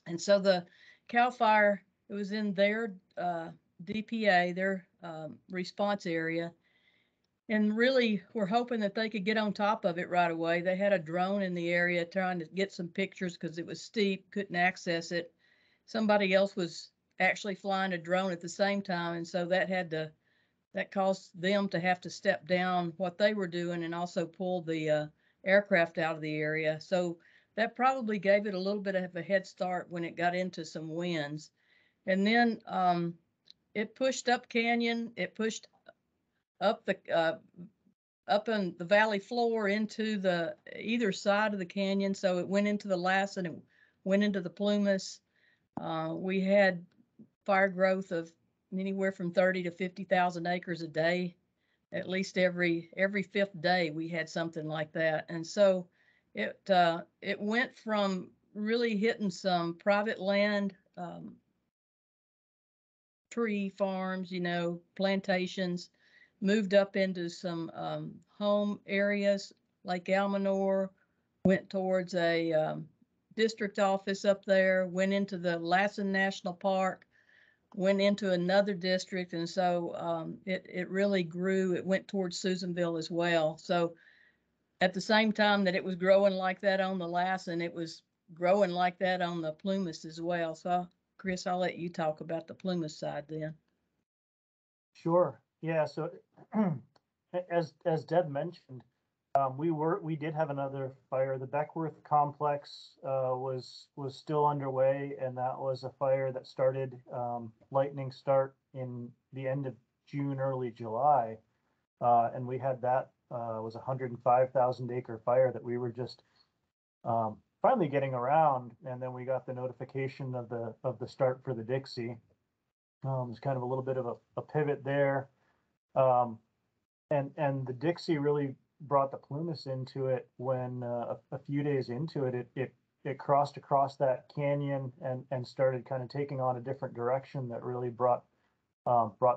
And so the Cal Fire, it was in their DPA, their response area. And really, we're hoping that they could get on top of it right away. They had a drone in the area trying to get some pictures because it was steep, couldn't access it. Somebody else was actually flying a drone at the same time. And so that caused them to have to step down what they were doing and also pull the aircraft out of the area. So that probably gave it a little bit of a head start when it got into some winds. And then it pushed up canyon. It pushed up up on the valley floor into the either side of the canyon. So it went into the Lassen, it went into the Plumas. We had fire growth of anywhere from 30 to 50,000 acres a day at least every fifth day we had something like that. And so it went from really hitting some private land, tree farms, plantations, moved up into some home areas like Almanor, went towards a district office up there, went into the Lassen National Park, went into another district. And so it really grew. It went towards Susanville as well. So at the same time that it was growing like that on the Lassen, it was growing like that on the Plumas as well. So Chris, I'll let you talk about the Plumas side then. Sure. Yeah. So as Deb mentioned, we did have another fire. The Beckworth complex was still underway, and that was a fire that started lightning start in the end of June, early July, and we had that was a 105,000 acre fire that we were just finally getting around, and then we got the notification of the start for the Dixie. It's kind of a little bit of a pivot there, and the Dixie really brought the Plumas into it when a few days into it, it crossed across that canyon and started kind of taking on a different direction that really brought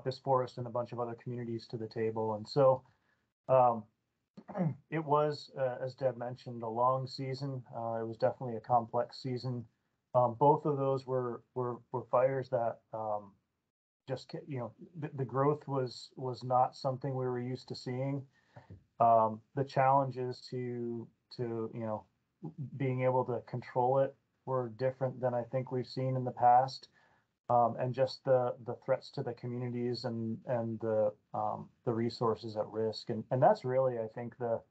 this forest and a bunch of other communities to the table. And so it was, as Deb mentioned, a long season. It was definitely a complex season. Both of those were fires that just, the growth was not something we were used to seeing. The challenges to being able to control it were different than I think we've seen in the past, and just the threats to the communities and the resources at risk, and that's really, I think, the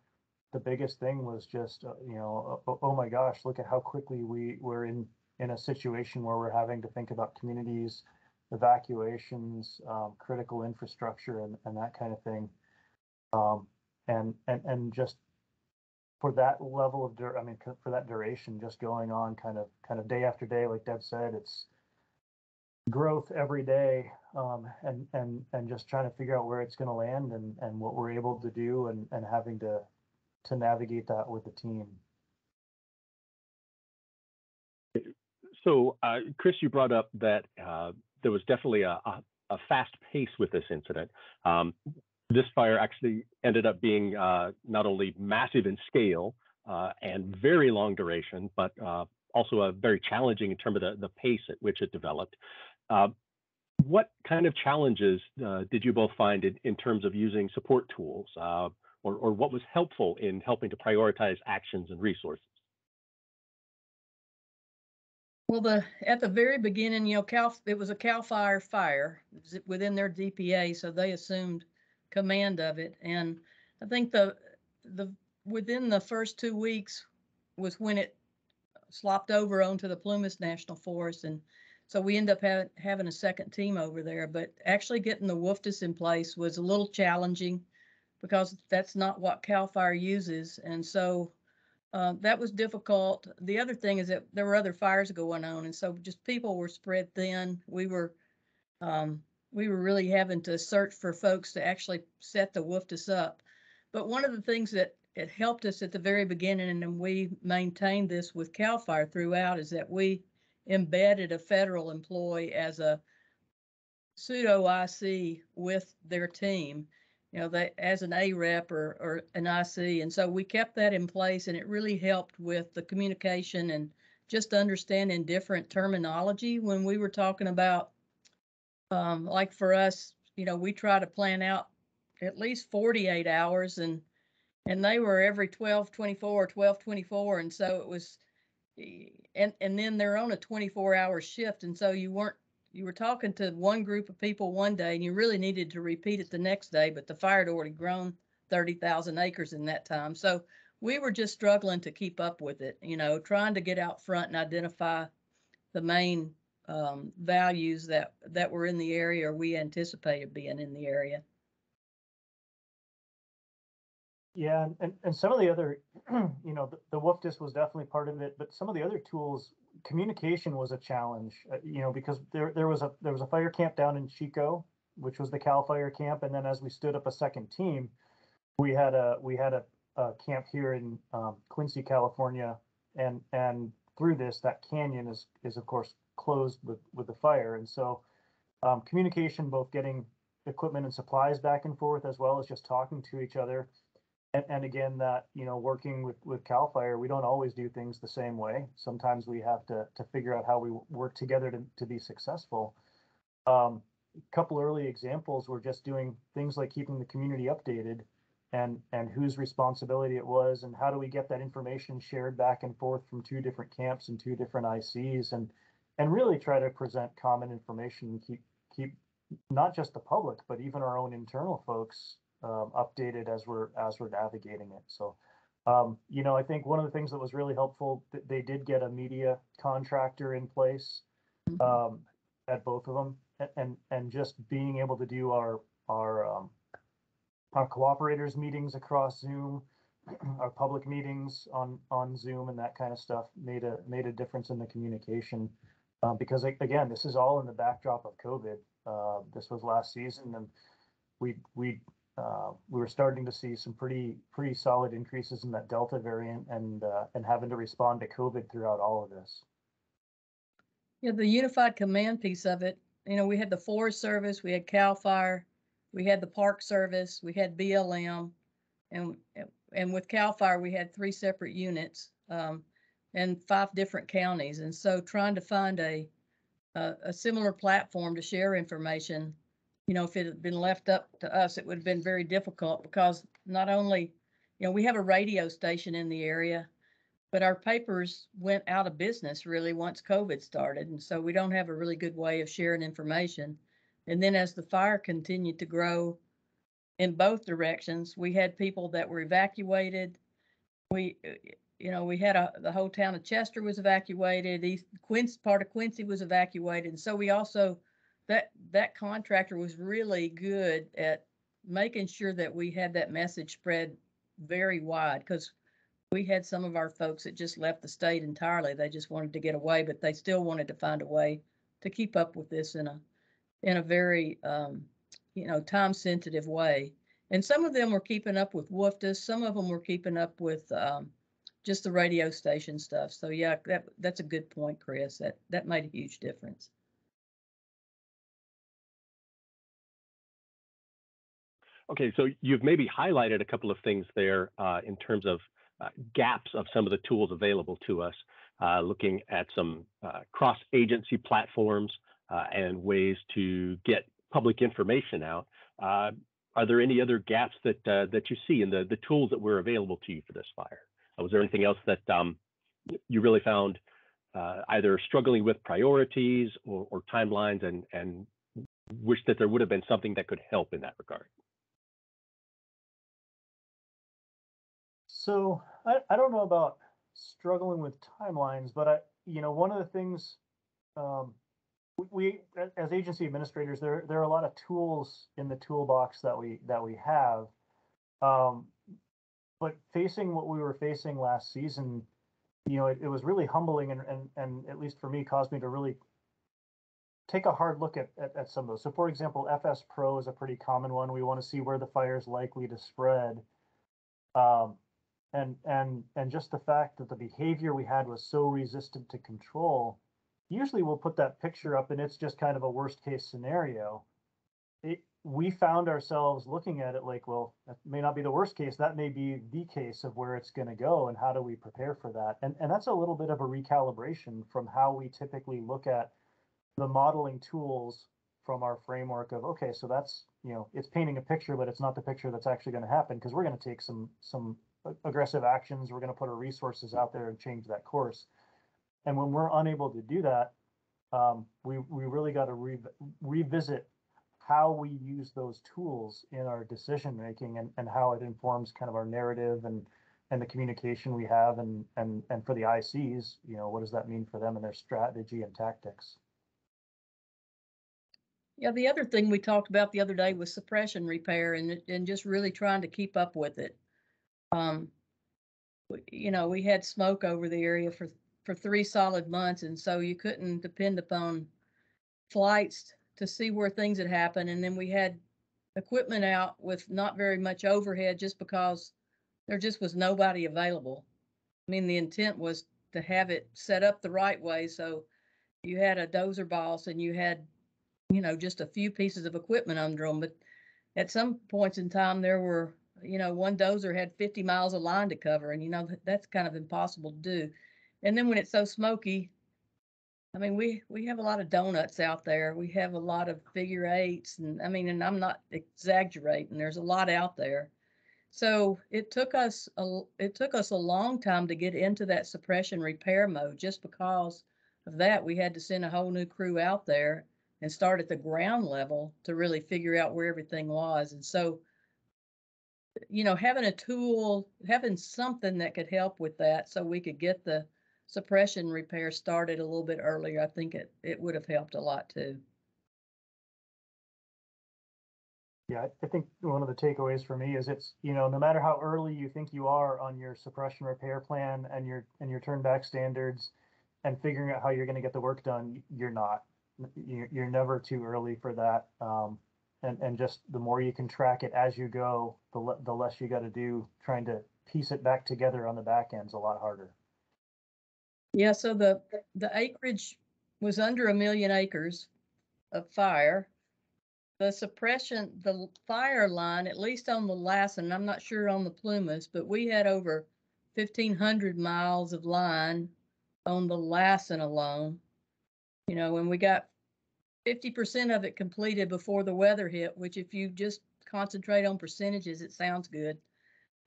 biggest thing was just oh my gosh, look at how quickly we're in a situation where we're having to think about communities, evacuations, critical infrastructure, and that kind of thing. And just for that level of for that duration, just going on kind of day after day, like Deb said, it's growth every day, and just trying to figure out where it's going to land and what we're able to do, and having to navigate that with the team. So, Chris, you brought up that there was definitely a fast pace with this incident. This fire actually ended up being not only massive in scale and very long duration, but also very challenging in terms of the pace at which it developed. What kind of challenges did you both find in terms of using support tools, or what was helpful in helping to prioritize actions and resources? Well, at the very beginning, it was a CAL FIRE fire within their DPA, so they assumed command of it. And I think the within the first 2 weeks was when it slopped over onto the Plumas National Forest, and so we ended up having a second team over there. But actually getting the WFDS in place was a little challenging because that's not what CAL FIRE uses, and so that was difficult. The other thing is that there were other fires going on, and so just people were spread thin. We were really having to search for folks to actually set the WFDS up. But one of the things that it helped us at the very beginning, and we maintained this with CAL FIRE throughout, is that we embedded a federal employee as a pseudo IC with their team, as an AREP or an IC. And so we kept that in place, and it really helped with the communication and just understanding different terminology when we were talking about, like for us, we try to plan out at least 48 hours, and they were every 12:24, 12:24. And so it was, and then they're on a 24-hour shift. And so you were talking to one group of people one day, and you really needed to repeat it the next day, but the fire had already grown 30,000 acres in that time. So we were just struggling to keep up with it, trying to get out front and identify the main values that were in the area, or we anticipated being in the area. Yeah, and some of the other, the WFDS was definitely part of it, but some of the other tools, communication was a challenge, because there was a fire camp down in Chico, which was the Cal Fire camp. And then as we stood up a second team, we had a camp here in Quincy, California, and through this, that canyon is of course closed with the fire. And so communication, both getting equipment and supplies back and forth, as well as just talking to each other. And again, that, working with Cal Fire, we don't always do things the same way. Sometimes we have to figure out how we work together to be successful. A couple early examples were just doing things like keeping the community updated and whose responsibility it was, and how do we get that information shared back and forth from 2 different camps and 2 different ICs, and really try to present common information and keep not just the public, but even our own internal folks updated as we're navigating it. So, I think one of the things that was really helpful, they did get a media contractor in place at both of them, and just being able to do our cooperators meetings across Zoom, our public meetings on Zoom, and that kind of stuff made a difference in the communication. Because again, this is all in the backdrop of COVID. This was last season, and we were starting to see some pretty solid increases in that Delta variant, and having to respond to COVID throughout all of this. Yeah, the unified command piece of it. We had the Forest Service, we had Cal Fire, we had the Park Service, we had BLM, and with Cal Fire we had 3 separate units and 5 different counties. And so trying to find a similar platform to share information, if it had been left up to us, it would have been very difficult, because not only, we have a radio station in the area, but our papers went out of business really once COVID started. And so we don't have a really good way of sharing information. And then as the fire continued to grow in both directions, we had people that were evacuated. We had the whole town of Chester was evacuated. Part of Quincy was evacuated. And so we also, that contractor was really good at making sure that we had that message spread very wide, because we had some of our folks that just left the state entirely. They just wanted to get away, but they still wanted to find a way to keep up with this in a very time sensitive way. And some of them were keeping up with WFDS. Some of them were keeping up with just the radio station stuff. So yeah, that's a good point, Chris. That made a huge difference. Okay, so you've maybe highlighted a couple of things there in terms of gaps of some of the tools available to us, looking at some cross-agency platforms and ways to get public information out. Are there any other gaps that you see in the tools that were available to you for this fire? Was there anything else that you really found either struggling with priorities or timelines, and wish that there would have been something that could help in that regard? So I don't know about struggling with timelines, but one of the things we as agency administrators, there are a lot of tools in the toolbox that we have, but facing what we were facing last season, it was really humbling, and at least for me, caused me to really take a hard look at some of those. So for example, FS Pro is a pretty common one. We want to see where the fire is likely to spread. And just the fact that the behavior we had was so resistant to control, usually we'll put that picture up and it's just kind of a worst case scenario. We found ourselves looking at it like, well, that may not be the worst case. That may be the case of where it's going to go, and how do we prepare for that? And that's a little bit of a recalibration from how we typically look at the modeling tools from our framework of, okay, so that's, it's painting a picture, but it's not the picture that's actually going to happen, because we're going to take some aggressive actions. We're going to put our resources out there and change that course. And when we're unable to do that, we really got to revisit how we use those tools in our decision making, and how it informs kind of our narrative and the communication we have, and for the ICs, what does that mean for them and their strategy and tactics? Yeah, the other thing we talked about the other day was suppression repair, and just really trying to keep up with it. We had smoke over the area for 3 solid months, and so you couldn't depend upon flights to see where things had happened. And then we had equipment out with not very much overhead just because there just was nobody available. I mean, the intent was to have it set up the right way. So you had a dozer boss and you had, you know, just a few pieces of equipment under them. But at some points in time, there were, you know, one dozer had 50 miles of line to cover. And, you know, that's kind of impossible to do. And then when it's so smoky, I mean, we have a lot of donuts out there. We have a lot of figure eights. And I mean, and I'm not exaggerating. There's a lot out there. So it took us a long time to get into that suppression repair mode. Just because of that, we had to send a whole new crew out there and start at the ground level to really figure out where everything was. And so, you know, having a tool, having something that could help with that so we could get the suppression repair started a little bit earlier, I think it would have helped a lot too. Yeah, I think one of the takeaways for me is it's, you know, no matter how early you think you are on your suppression repair plan and your turn back standards and figuring out how you're going to get the work done, you're not. You're never too early for that. And just the more you can track it as you go, the less you got to do trying to piece it back together on the back end's a lot harder. Yeah, so the acreage was under 1 million acres of fire. The suppression, the fire line, at least on the Lassen, I'm not sure on the Plumas, but we had over 1,500 miles of line on the Lassen alone. You know, when we got 50% of it completed before the weather hit, which if you just concentrate on percentages, it sounds good.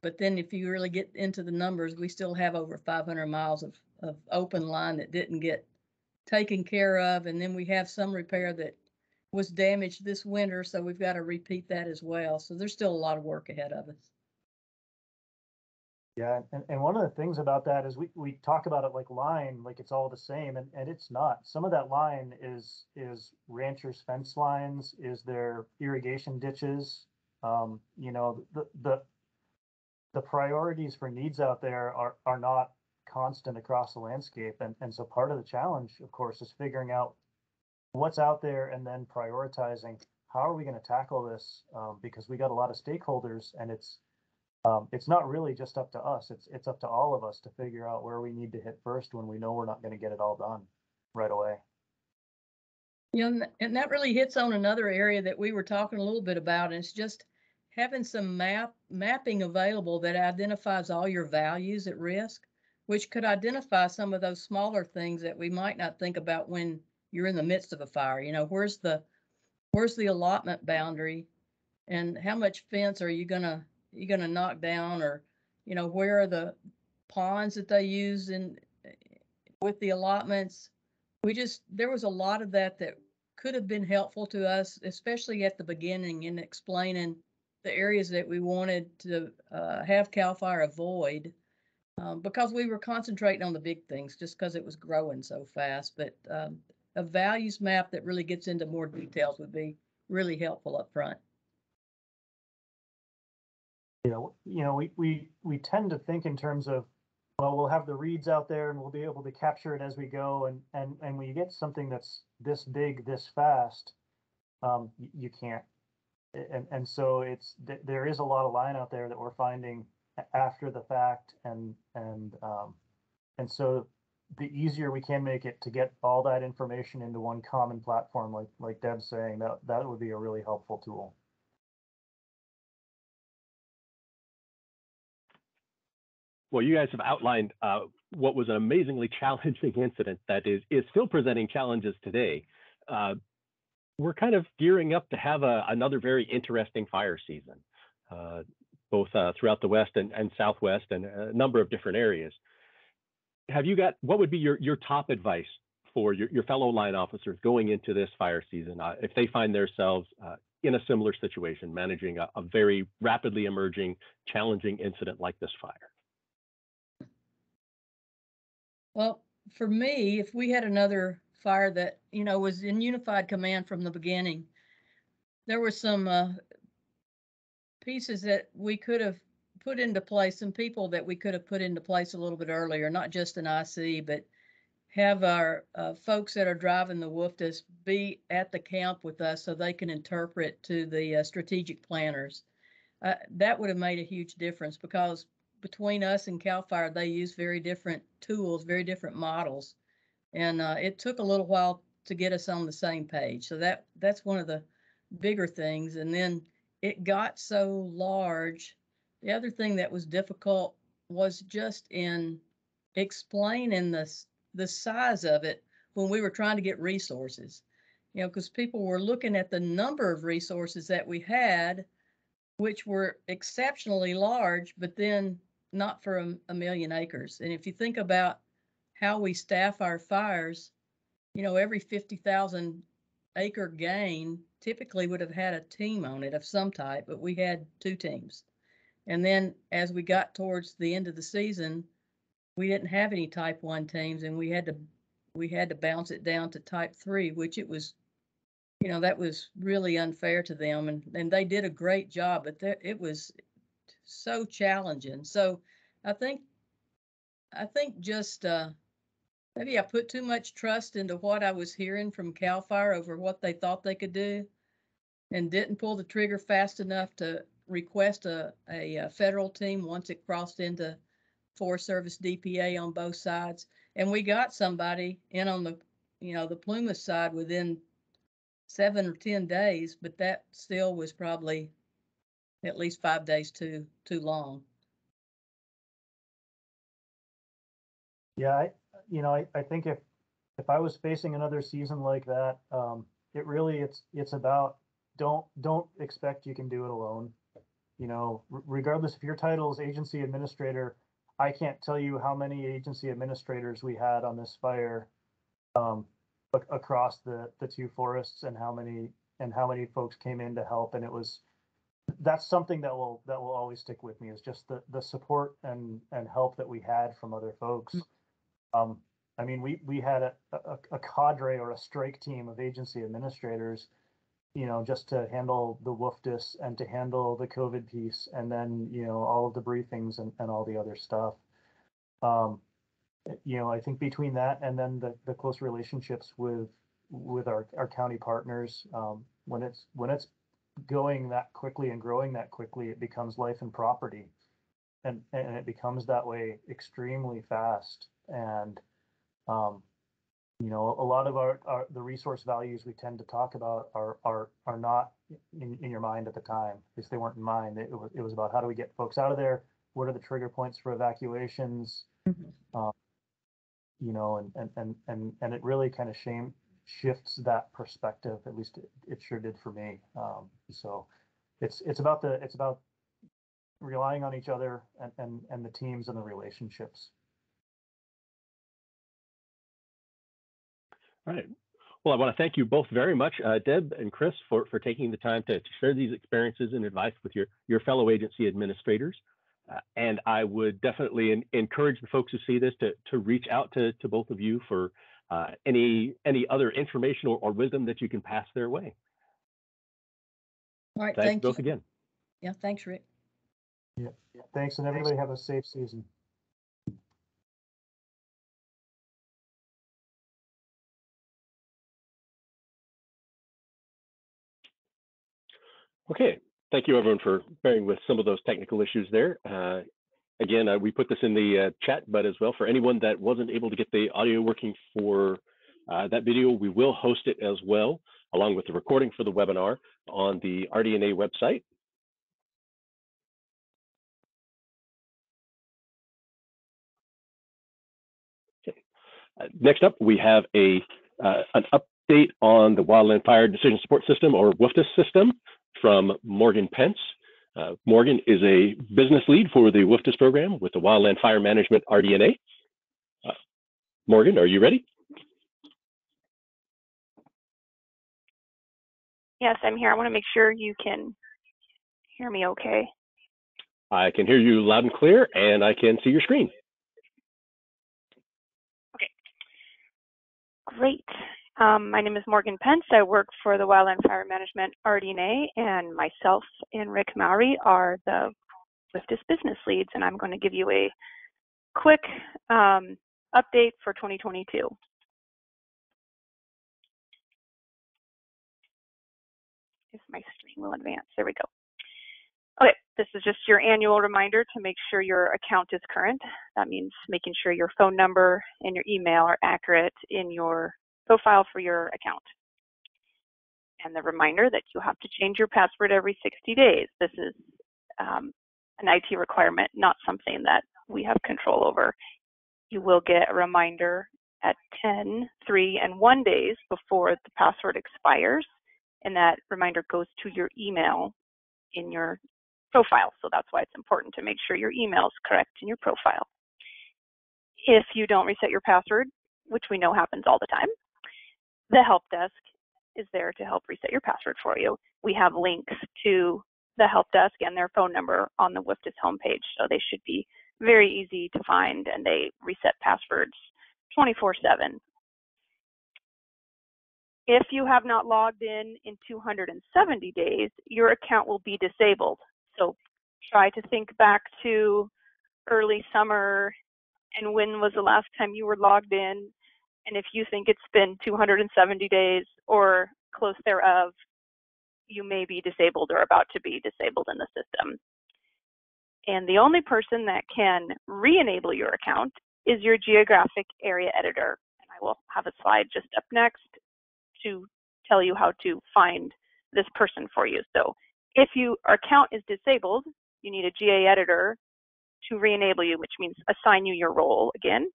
But then if you really get into the numbers, we still have over 500 miles of open line that didn't get taken care of. And then we have some repair that was damaged this winter, so we've got to repeat that as well. So there's still a lot of work ahead of us. Yeah, and one of the things about that is we talk about it like line, like it's all the same, and it's not. Some of that line is ranchers' fence lines, is their irrigation ditches. You know, the priorities for needs out there are not constant across the landscape, and so part of the challenge, of course, is figuring out what's out there and then prioritizing how are we going to tackle this, because we got a lot of stakeholders, and it's not really just up to us. It's up to all of us to figure out where we need to hit first when we know we're not going to get it all done right away. You know, and that really hits on another area that we were talking a little bit about, and it's just having some mapping available that identifies all your values at risk, which could identify some of those smaller things that we might not think about when you're in the midst of a fire. You know, where's the allotment boundary, and how much fence are you gonna knock down, or, you know, where are the ponds that they use in with the allotments. There was a lot of that could have been helpful to us, especially at the beginning, in explaining the areas that we wanted to have CAL FIRE avoid, because we were concentrating on the big things just because it was growing so fast. But a values map that really gets into more details would be really helpful up front. You know, we tend to think in terms of, well, we'll have the reads out there and we'll be able to capture it as we go. And when you get something that's this big, this fast, you can't. And so there is a lot of line out there that we're finding after the fact, and so the easier we can make it to get all that information into one common platform, like Deb's saying, that would be a really helpful tool. Well, you guys have outlined what was an amazingly challenging incident that is still presenting challenges today. We're kind of gearing up to have another very interesting fire season, both throughout the West and Southwest and a number of different areas. What would be your top advice for your fellow line officers going into this fire season if they find themselves in a similar situation, managing a very rapidly emerging, challenging incident like this fire? Well, for me, if we had another fire that, you know, was in unified command from the beginning, there were some pieces that we could have put into place, some people that we could have put into place a little bit earlier, not just an IC, but have our folks that are driving the WFDS be at the camp with us so they can interpret to the strategic planners. That would have made a huge difference, because between us and CAL FIRE, they use very different tools, very different models. And it took a little while to get us on the same page. So that's one of the bigger things. And then it got so large. The other thing that was difficult was just in explaining the size of it when we were trying to get resources. You know, because people were looking at the number of resources that we had, which were exceptionally large, but then not for a million acres. And if you think about how we staff our fires, you know, every 50,000 acre gain typically would have had a team on it of some type, but we had 2 teams. And then as we got towards the end of the season, we didn't have any type 1 teams, and we had to bounce it down to type 3, which it was, you know, that was really unfair to them, and they did a great job, but it was so challenging. So I think just maybe I put too much trust into what I was hearing from CAL FIRE over what they thought they could do, and didn't pull the trigger fast enough to request a federal team once it crossed into Forest Service DPA on both sides. And we got somebody in on the, you know, the Plumas side within 7 or 10 days, but that still was probably at least 5 days too long. Yeah, I think if I was facing another season like that, it's about don't expect you can do it alone. You know, regardless if your title is agency administrator, I can't tell you how many agency administrators we had on this fire across the 2 forests, and how many folks came in to help. And that's something that will always stick with me, is just the support and help that we had from other folks. I mean, we had a cadre or a strike team of agency administrators, you know, just to handle the WFDS and to handle the COVID piece, and then, you know, all of the briefings and all the other stuff. You know, I think between that and then the close relationships with our county partners, when it's going that quickly and growing that quickly, it becomes life and property, and it becomes that way extremely fast. And you know, a lot of the resource values we tend to talk about are not in your mind at the time, because they weren't in mind. It was about, how do we get folks out of there? What are the trigger points for evacuations? Mm-hmm. You know, and it really kind of shifts that perspective. At least it sure did for me. So it's about relying on each other and the teams and the relationships. All right. Well, I want to thank you both very much, Deb and Chris, for taking the time to share these experiences and advice with your fellow agency administrators. And I would definitely encourage the folks who see this to reach out to both of you for any other information or wisdom that you can pass their way. All right. Thanks both again. Yeah. Thanks, Rick. Yeah. Thanks, and everybody have a safe season. Okay, thank you everyone for bearing with some of those technical issues there. Again, we put this in the chat, but as well, for anyone that wasn't able to get the audio working for that video, we will host it as well, along with the recording for the webinar on the RD&A website. Okay. Next up, we have an update on the Wildland Fire Decision Support System, or WFDS system, from Morgan Pence. Morgan is a business lead for the WFDS program with the Wildland Fire Management RD&A. Morgan, are you ready? Yes, I'm here. I want to make sure you can hear me okay. I can hear you loud and clear, and I can see your screen. Okay. Great. My name is Morgan Pence. I work for the Wildland Fire Management RD&A, and myself and Rick Mowry are the WFDS business leads, and I'm going to give you a quick update for 2022. If my screen will advance, there we go. Okay, this is just your annual reminder to make sure your account is current. That means making sure your phone number and your email are accurate in your profile for your account. And the reminder that you have to change your password every 60 days. This is an IT requirement, not something that we have control over. You will get a reminder at 10, 3, and 1 days before the password expires, and that reminder goes to your email in your profile. So that's why it's important to make sure your email is correct in your profile. If you don't reset your password, which we know happens all the time, the help desk is there to help reset your password for you. We have links to the help desk and their phone number on the WFDS homepage, so they should be very easy to find, and they reset passwords 24/7. If you have not logged in 270 days, your account will be disabled. So try to think back to early summer and when was the last time you were logged in. And if you think it's been 270 days or close thereof, you may be disabled or about to be disabled in the system. And the only person that can re-enable your account is your geographic area editor. And I will have a slide just up next to tell you how to find this person for you. So if your account is disabled, you need a GA editor to re-enable you, which means assign you your role again.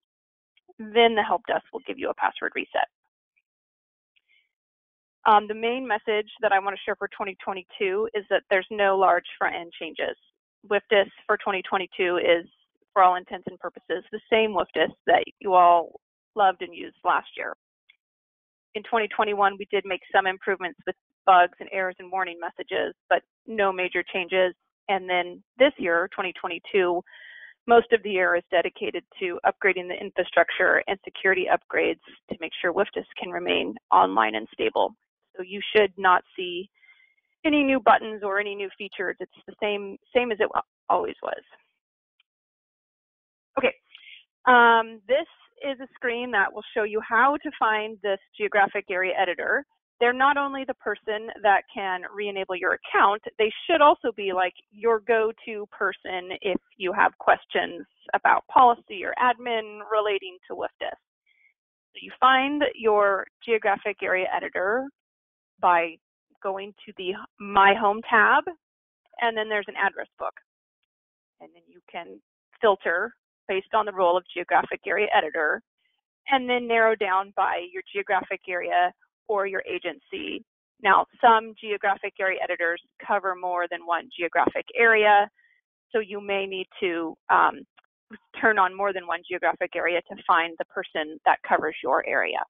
Then the help desk will give you a password reset. The main message that I want to share for 2022 is that there's no large front-end changes. WFDS for 2022 is, for all intents and purposes, the same WFDS that you all loved and used last year. In 2021, we did make some improvements with bugs and errors and warning messages, but no major changes. And then this year, 2022, most of the year is dedicated to upgrading the infrastructure and security upgrades to make sure WFDS can remain online and stable. So you should not see any new buttons or any new features. It's the same as it always was. Okay, this is a screen that will show you how to find this geographic area editor. They're not only the person that can re-enable your account, they should also be like your go-to person if you have questions about policy or admin relating to WFDS. So you find your geographic area editor by going to the My Home tab, and then there's an address book. And then you can filter based on the role of geographic area editor, and then narrow down by your geographic area or your agency. Now, some geographic area editors cover more than one geographic area, so you may need to turn on more than one geographic area to find the person that covers your area.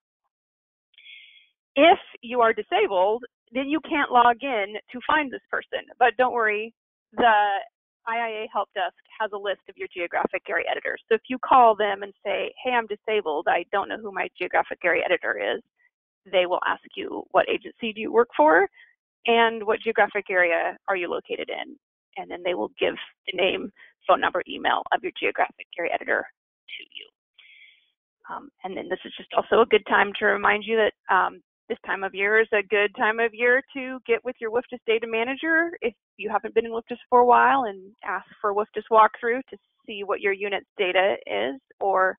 If you are disabled, then you can't log in to find this person, but don't worry, the IIA Help Desk has a list of your geographic area editors. So if you call them and say, hey, I'm disabled, I don't know who my geographic area editor is, they will ask you what agency do you work for and what geographic area are you located in. And then they will give the name, phone number, email of your geographic area editor to you. And then this is just also a good time to remind you that this time of year is a good time of year to get with your WFDS data manager if you haven't been in WFDS for a while, and ask for a WFDS walkthrough to see what your unit's data is, or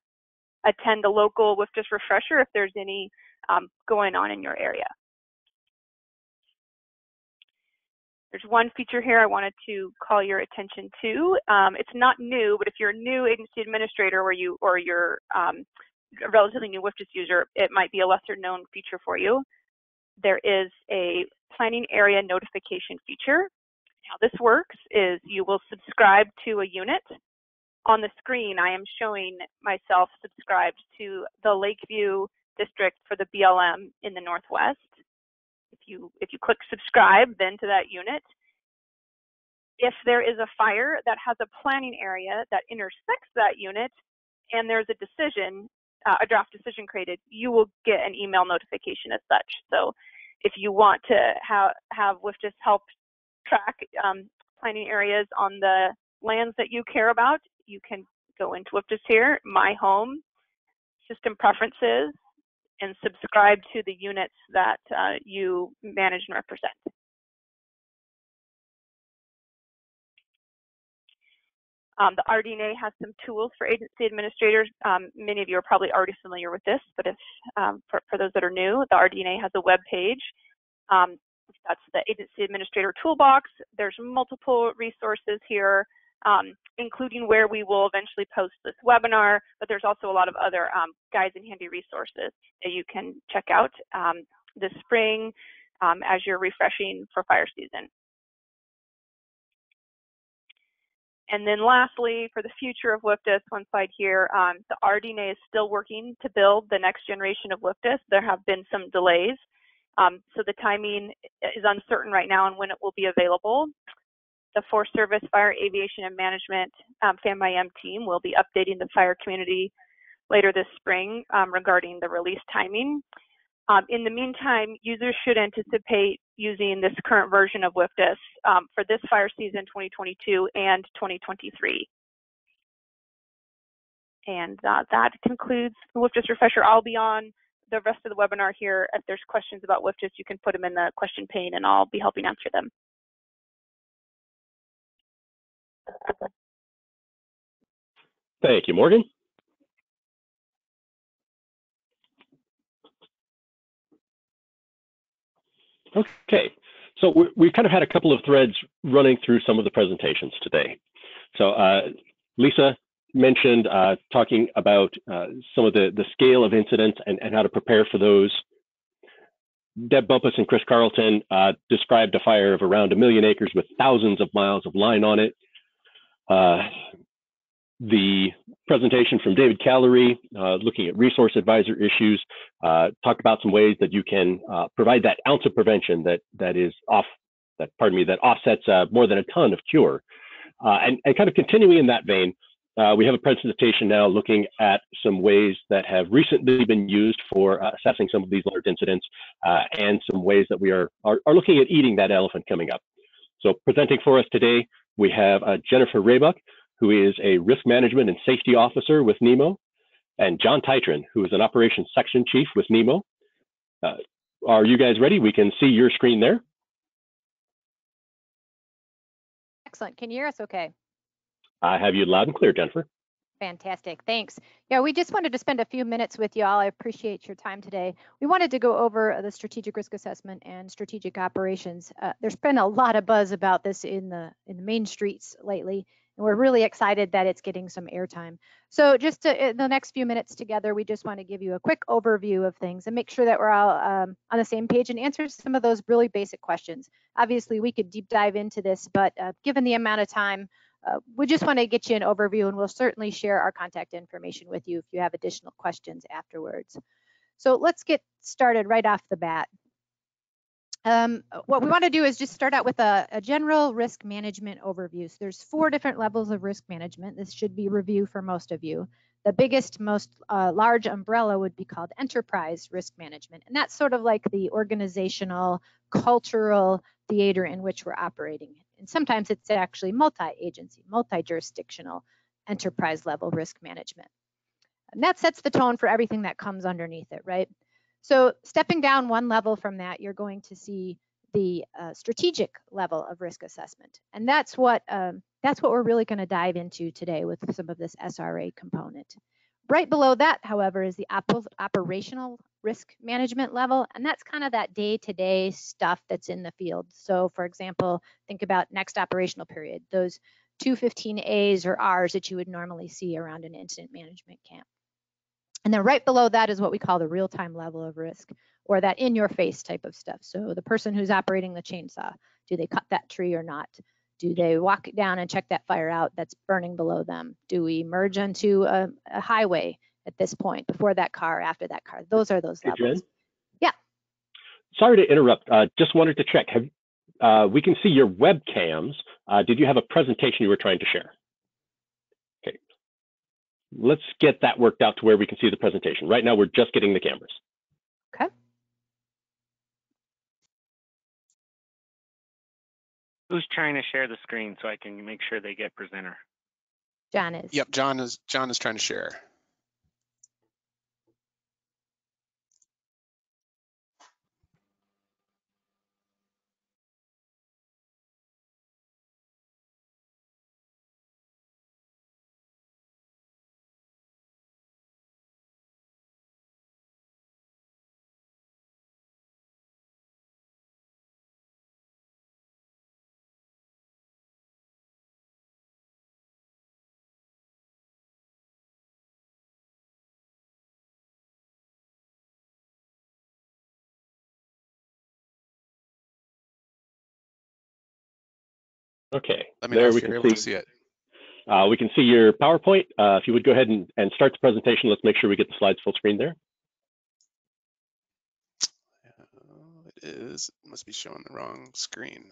attend a local WFDS refresher if there's any going on in your area. There's one feature here I wanted to call your attention to. It's not new, but if you're a new agency administrator or you're a relatively new WFDS user, it might be a lesser known feature for you. There is a planning area notification feature. How this works is you will subscribe to a unit. On the screen, I am showing myself subscribed to the Lakeview district for the BLM in the Northwest. If you click subscribe then to that unit, if there is a fire that has a planning area that intersects that unit and there's a decision, a draft decision created, you will get an email notification as such. So if you want to have WFDS help track planning areas on the lands that you care about, you can go into WFDS here, My Home, system preferences, and subscribe to the units that you manage and represent. The RD&A has some tools for agency administrators. Many of you are probably already familiar with this, but if for those that are new, the RD&A has a web page. That's the Agency Administrator Toolbox. There's multiple resources here, including where we will eventually post this webinar, but there's also a lot of other guides and handy resources that you can check out this spring as you're refreshing for fire season. And then lastly, for the future of WFDS, one slide here, the RD&A is still working to build the next generation of WFDS. There have been some delays. So the timing is uncertain right now on when it will be available. The Forest Service Fire Aviation and Management FAMIM team will be updating the fire community later this spring regarding the release timing. In the meantime, users should anticipate using this current version of WFDS for this fire season 2022 and 2023. And that concludes the WFDS refresher. I'll be on the rest of the webinar here. If there's questions about WFDS, you can put them in the question pane and I'll be helping answer them. Thank you, Morgan. Okay, so we've kind of had a couple of threads running through some of the presentations today. So Lisa mentioned talking about some of the scale of incidents and how to prepare for those. Deb Bumpus and Chris Carlton described a fire of around 1 million acres with thousands of miles of line on it. The presentation from David Callery, looking at resource advisor issues, talked about some ways that you can provide that ounce of prevention that offsets more than a ton of cure. And kind of continuing in that vein, we have a presentation now looking at some ways that have recently been used for assessing some of these large incidents and some ways that we are looking at eating that elephant coming up. So presenting for us today, we have Jennifer Rabuck, who is a risk management and safety officer with NEMO, and Jon Teutrine, who is an operations section chief with NEMO. Are you guys ready? We can see your screen there. Excellent. Can you hear us okay? I have you loud and clear, Jennifer. Fantastic. Thanks. Yeah, we just wanted to spend a few minutes with you all. I appreciate your time today. We wanted to go over the strategic risk assessment and strategic operations. There's been a lot of buzz about this in the main streets lately, and we're really excited that it's getting some airtime. So just in the next few minutes together, we just want to give you a quick overview of things and make sure that we're all on the same page and answer some of those really basic questions. Obviously, we could deep dive into this, but given the amount of time, we just want to get you an overview, and we'll certainly share our contact information with you if you have additional questions afterwards. So let's get started right off the bat. What we want to do is just start out with a general risk management overview. So there's 4 different levels of risk management. This should be review for most of you. The biggest, most large umbrella would be called enterprise risk management. And that's sort of like the organizational, cultural theater in which we're operating. And sometimes it's actually multi-agency, multi-jurisdictional enterprise level risk management. And that sets the tone for everything that comes underneath it, right? So stepping down one level from that, you're going to see the strategic level of risk assessment. And that's what we're really going to dive into today with some of this SRA component. Right below that, however, is the operational risk management level, and that's kind of that day-to-day stuff that's in the field. So for example, think about next operational period, those 215As or Rs that you would normally see around an incident management camp. And then right below that is what we call the real-time level of risk, or that in-your-face type of stuff. So the person who's operating the chainsaw, do they cut that tree or not? Do they walk down and check that fire out that's burning below them? Do we merge onto a highway at this point, before that car, after that car? Those are those levels. Jen? Yeah. Sorry to interrupt. Just wanted to check. We can see your webcams. Did you have a presentation you were trying to share? Okay. Let's get that worked out to where we can see the presentation. Right now, we're just getting the cameras. Okay. Who's trying to share the screen so I can make sure they get presenter? Jon is. Yep, Jon is trying to share. Okay, Let me know there if we you're can able to see. see it. We can see your PowerPoint. If you would go ahead and start the presentation, let's make sure we get the slides full screen there. It is, it must be showing the wrong screen.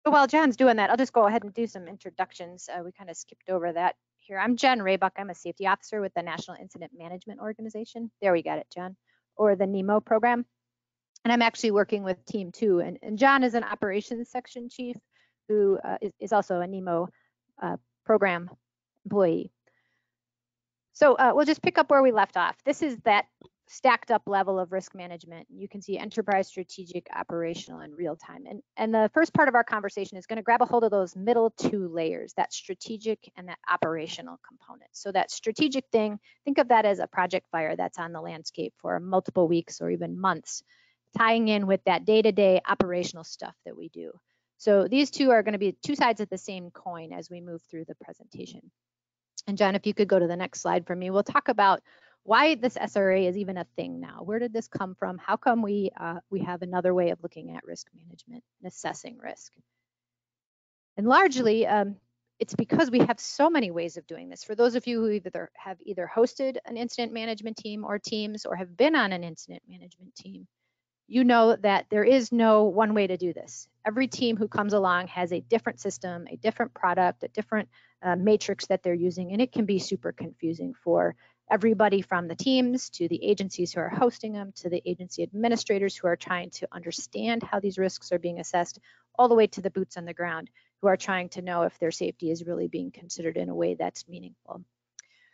So while John's doing that, I'll just go ahead and do some introductions. We kind of skipped over that here. I'm Jen Rabuck. I'm a safety officer with the National Incident Management Organization. There we got it, John, or the NEMO program. And I'm actually working with Team 2. And John is an operations section chief who is also a NEMO program employee. So we'll just pick up where we left off. This is that stacked up level of risk management. You can see enterprise, strategic, operational, and real time. And the first part of our conversation is going to grab a hold of those middle two layers, that strategic and that operational component. So that strategic thing, think of that as a project fire that's on the landscape for multiple weeks or even months, tying in with that day-to-day operational stuff that we do. So these two are going to be two sides of the same coin as we move through the presentation. And John, if you could go to the next slide for me, we'll talk about why this SRA is even a thing now. Where did this come from? How come we have another way of looking at risk management and assessing risk? And largely, it's because we have so many ways of doing this. For those of you who have either hosted an incident management team or teams or have been on an incident management team, you know that there is no one way to do this. Every team who comes along has a different system, a different product, a different matrix that they're using, and it can be super confusing for everybody from the teams to the agencies who are hosting them to the agency administrators who are trying to understand how these risks are being assessed, all the way to the boots on the ground who are trying to know if their safety is really being considered in a way that's meaningful.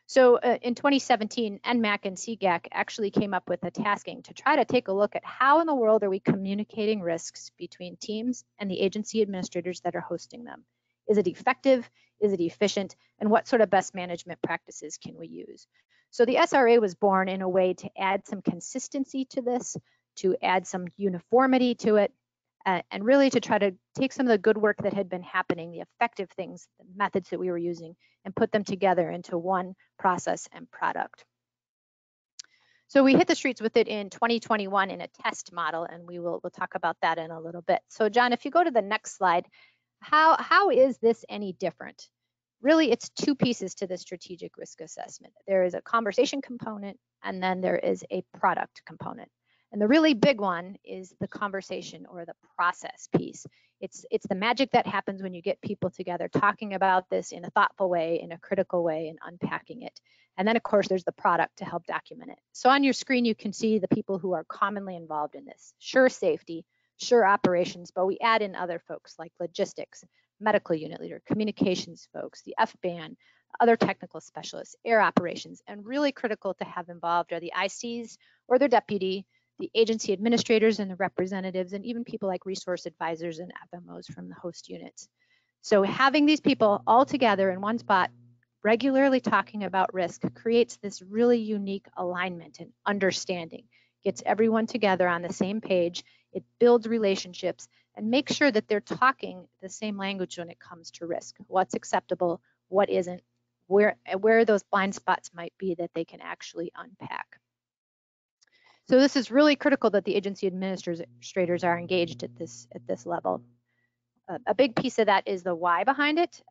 So in 2017, NMAC and CGAC actually came up with a tasking to try to take a look at how in the world are we communicating risks between teams and the agency administrators that are hosting them. Is it effective? Is it efficient? And what sort of best management practices can we use? So the SRA was born in a way to add some consistency to this, to add some uniformity to it, and really to try to take some of the good work that had been happening, the effective things, the methods that we were using, and put them together into one process and product. So we hit the streets with it in 2021 in a test model, and we'll talk about that in a little bit. So John, if you go to the next slide, how is this any different? Really, it's two pieces to the strategic risk assessment. There is a conversation component, and then there is a product component. And the really big one is the conversation or the process piece. It's the magic that happens when you get people together talking about this in a thoughtful way, in a critical way, and unpacking it. And then, of course, there's the product to help document it. So on your screen, you can see the people who are commonly involved in this. Sure safety, sure operations, but we add in other folks like logistics, medical unit leader, communications folks, the FBAN, other technical specialists, air operations, and really critical to have involved are the ICs or their deputy, the agency administrators and the representatives, and even people like resource advisors and FMOs from the host units. So having these people all together in one spot, regularly talking about risk, creates this really unique alignment and understanding, gets everyone together on the same page, it builds relationships, and makes sure that they're talking the same language when it comes to risk. What's acceptable, what isn't, where those blind spots might be that they can actually unpack. So this is really critical that the agency administrators are engaged at this level. A big piece of that is the why behind it.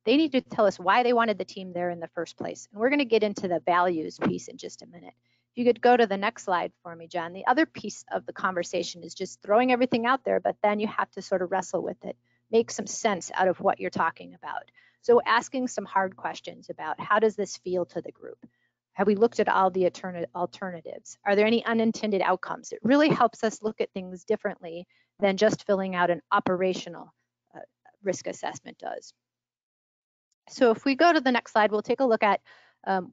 They need to tell us why they wanted the team there in the first place. And we're going to get into the values piece in just a minute. If you could go to the next slide for me, John. The other piece of the conversation is just throwing everything out there, but then you have to sort of wrestle with it, make some sense out of what you're talking about. So asking some hard questions about how does this feel to the group? Have we looked at all the alternatives? Are there any unintended outcomes? It really helps us look at things differently than just filling out an operational risk assessment does. So if we go to the next slide, we'll take a look at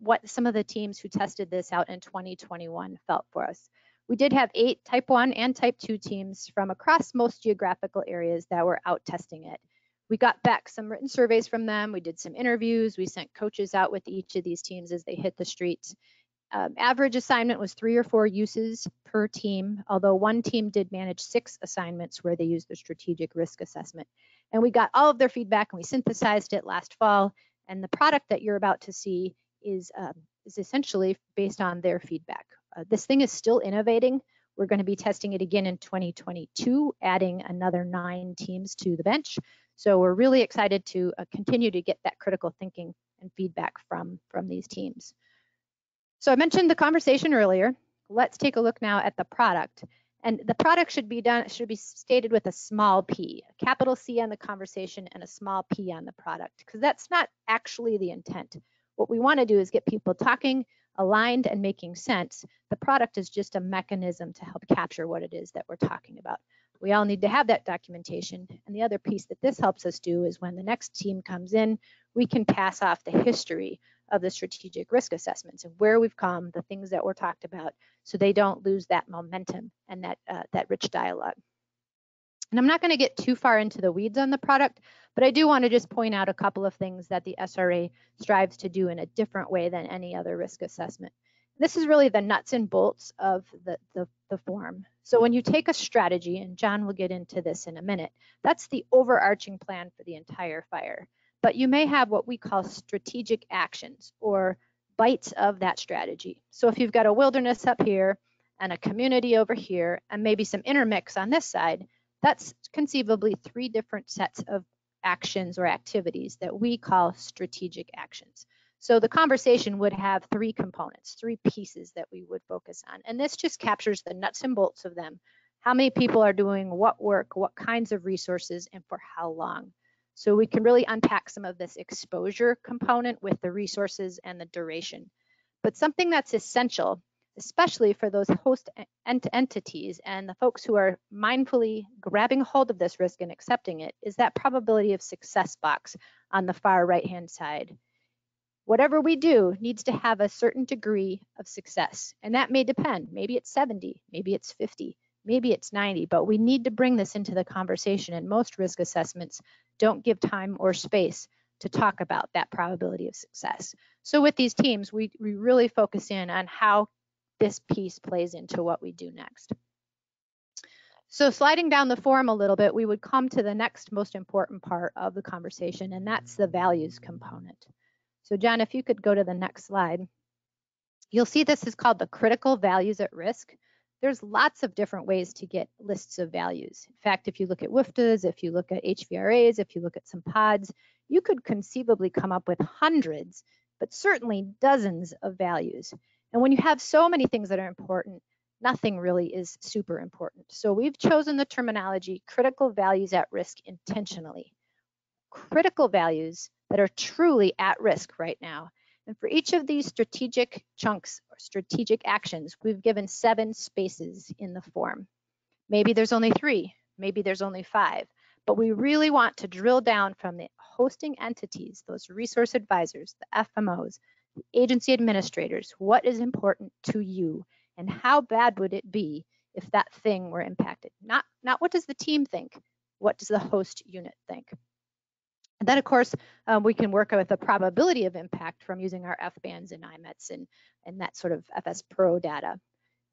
what some of the teams who tested this out in 2021 felt for us. We did have 8 type 1 and type 2 teams from across most geographical areas that were out testing it. We got back some written surveys from them. We did some interviews. We sent coaches out with each of these teams as they hit the streets. Average assignment was 3 or 4 uses per team, although one team did manage 6 assignments where they used the strategic risk assessment. And we got all of their feedback and we synthesized it last fall. And the product that you're about to see is essentially based on their feedback. This thing is still innovating. We're going to be testing it again in 2022, adding another 9 teams to the bench. So we're really excited to continue to get that critical thinking and feedback from these teams. So I mentioned the conversation earlier. Let's take a look now at the product. And the product should be stated with a small p, a capital C on the conversation and a small p on the product, because that's not actually the intent. What we want to do is get people talking, aligned, and making sense. The product is just a mechanism to help capture what it is that we're talking about. We all need to have that documentation. And the other piece that this helps us do is when the next team comes in, we can pass off the history of the strategic risk assessments and where we've come, the things that were talked about, so they don't lose that momentum and that rich dialogue. And I'm not going to get too far into the weeds on the product, but I do want to just point out a couple of things that the SRA strives to do in a different way than any other risk assessment. This is really the nuts and bolts of the form. So when you take a strategy, and John will get into this in a minute, that's the overarching plan for the entire fire. But you may have what we call strategic actions or bites of that strategy. So if you've got a wilderness up here and a community over here and maybe some intermix on this side, that's conceivably 3 different sets of actions or activities that we call strategic actions. So the conversation would have 3 components, 3 pieces that we would focus on. And this just captures the nuts and bolts of them. How many people are doing what work, what kinds of resources, and for how long. So we can really unpack some of this exposure component with the resources and the duration. But something that's essential, especially for those host entities and the folks who are mindfully grabbing hold of this risk and accepting it, is that probability of success box on the far right-hand side. Whatever we do needs to have a certain degree of success, and that may depend. Maybe it's 70, maybe it's 50, maybe it's 90, but we need to bring this into the conversation, and most risk assessments don't give time or space to talk about that probability of success. So with these teams, we really focus in on how this piece plays into what we do next. So sliding down the form a little bit, we would come to the next most important part of the conversation, and that's the values component. So John, if you could go to the next slide, you'll see this is called the critical values at risk. There's lots of different ways to get lists of values. In fact, if you look at WFDAs, if you look at HVRAs, if you look at some pods, you could conceivably come up with hundreds, but certainly dozens of values. And when you have so many things that are important, nothing really is super important. So we've chosen the terminology critical values at risk intentionally. Critical values that are truly at risk right now. And for each of these strategic chunks or strategic actions, we've given 7 spaces in the form. Maybe there's only 3, maybe there's only 5, but we really want to drill down from the hosting entities, those resource advisors, the FMOs, the agency administrators, what is important to you and how bad would it be if that thing were impacted? Not what does the team think, what does the host unit think? And then, of course, we can work with the probability of impact from using our FBANs and IMETs and that sort of FS Pro data.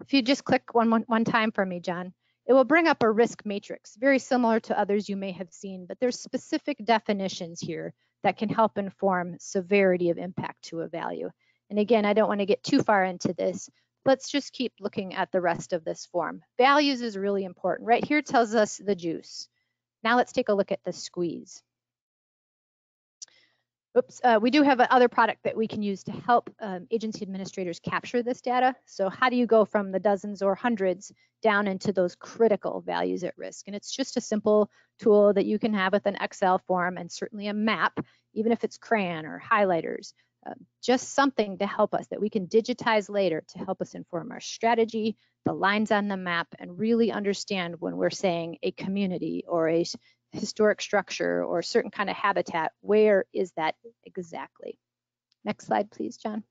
If you just click one time for me, John, it will bring up a risk matrix, very similar to others you may have seen, but there's specific definitions here that can help inform severity of impact to a value. And again, I don't want to get too far into this. Let's just keep looking at the rest of this form. Values is really important. Right here tells us the juice. Now let's take a look at the squeeze. Oops, we do have another product that we can use to help agency administrators capture this data. So how do you go from the dozens or hundreds down into those critical values at risk? And it's just a simple tool that you can have with an Excel form and certainly a map, even if it's crayon or highlighters, just something to help us that we can digitize later to help us inform our strategy, the lines on the map, and really understand when we're saying a community or a historic structure or a certain kind of habitat, where is that exactly? Next slide, please, John.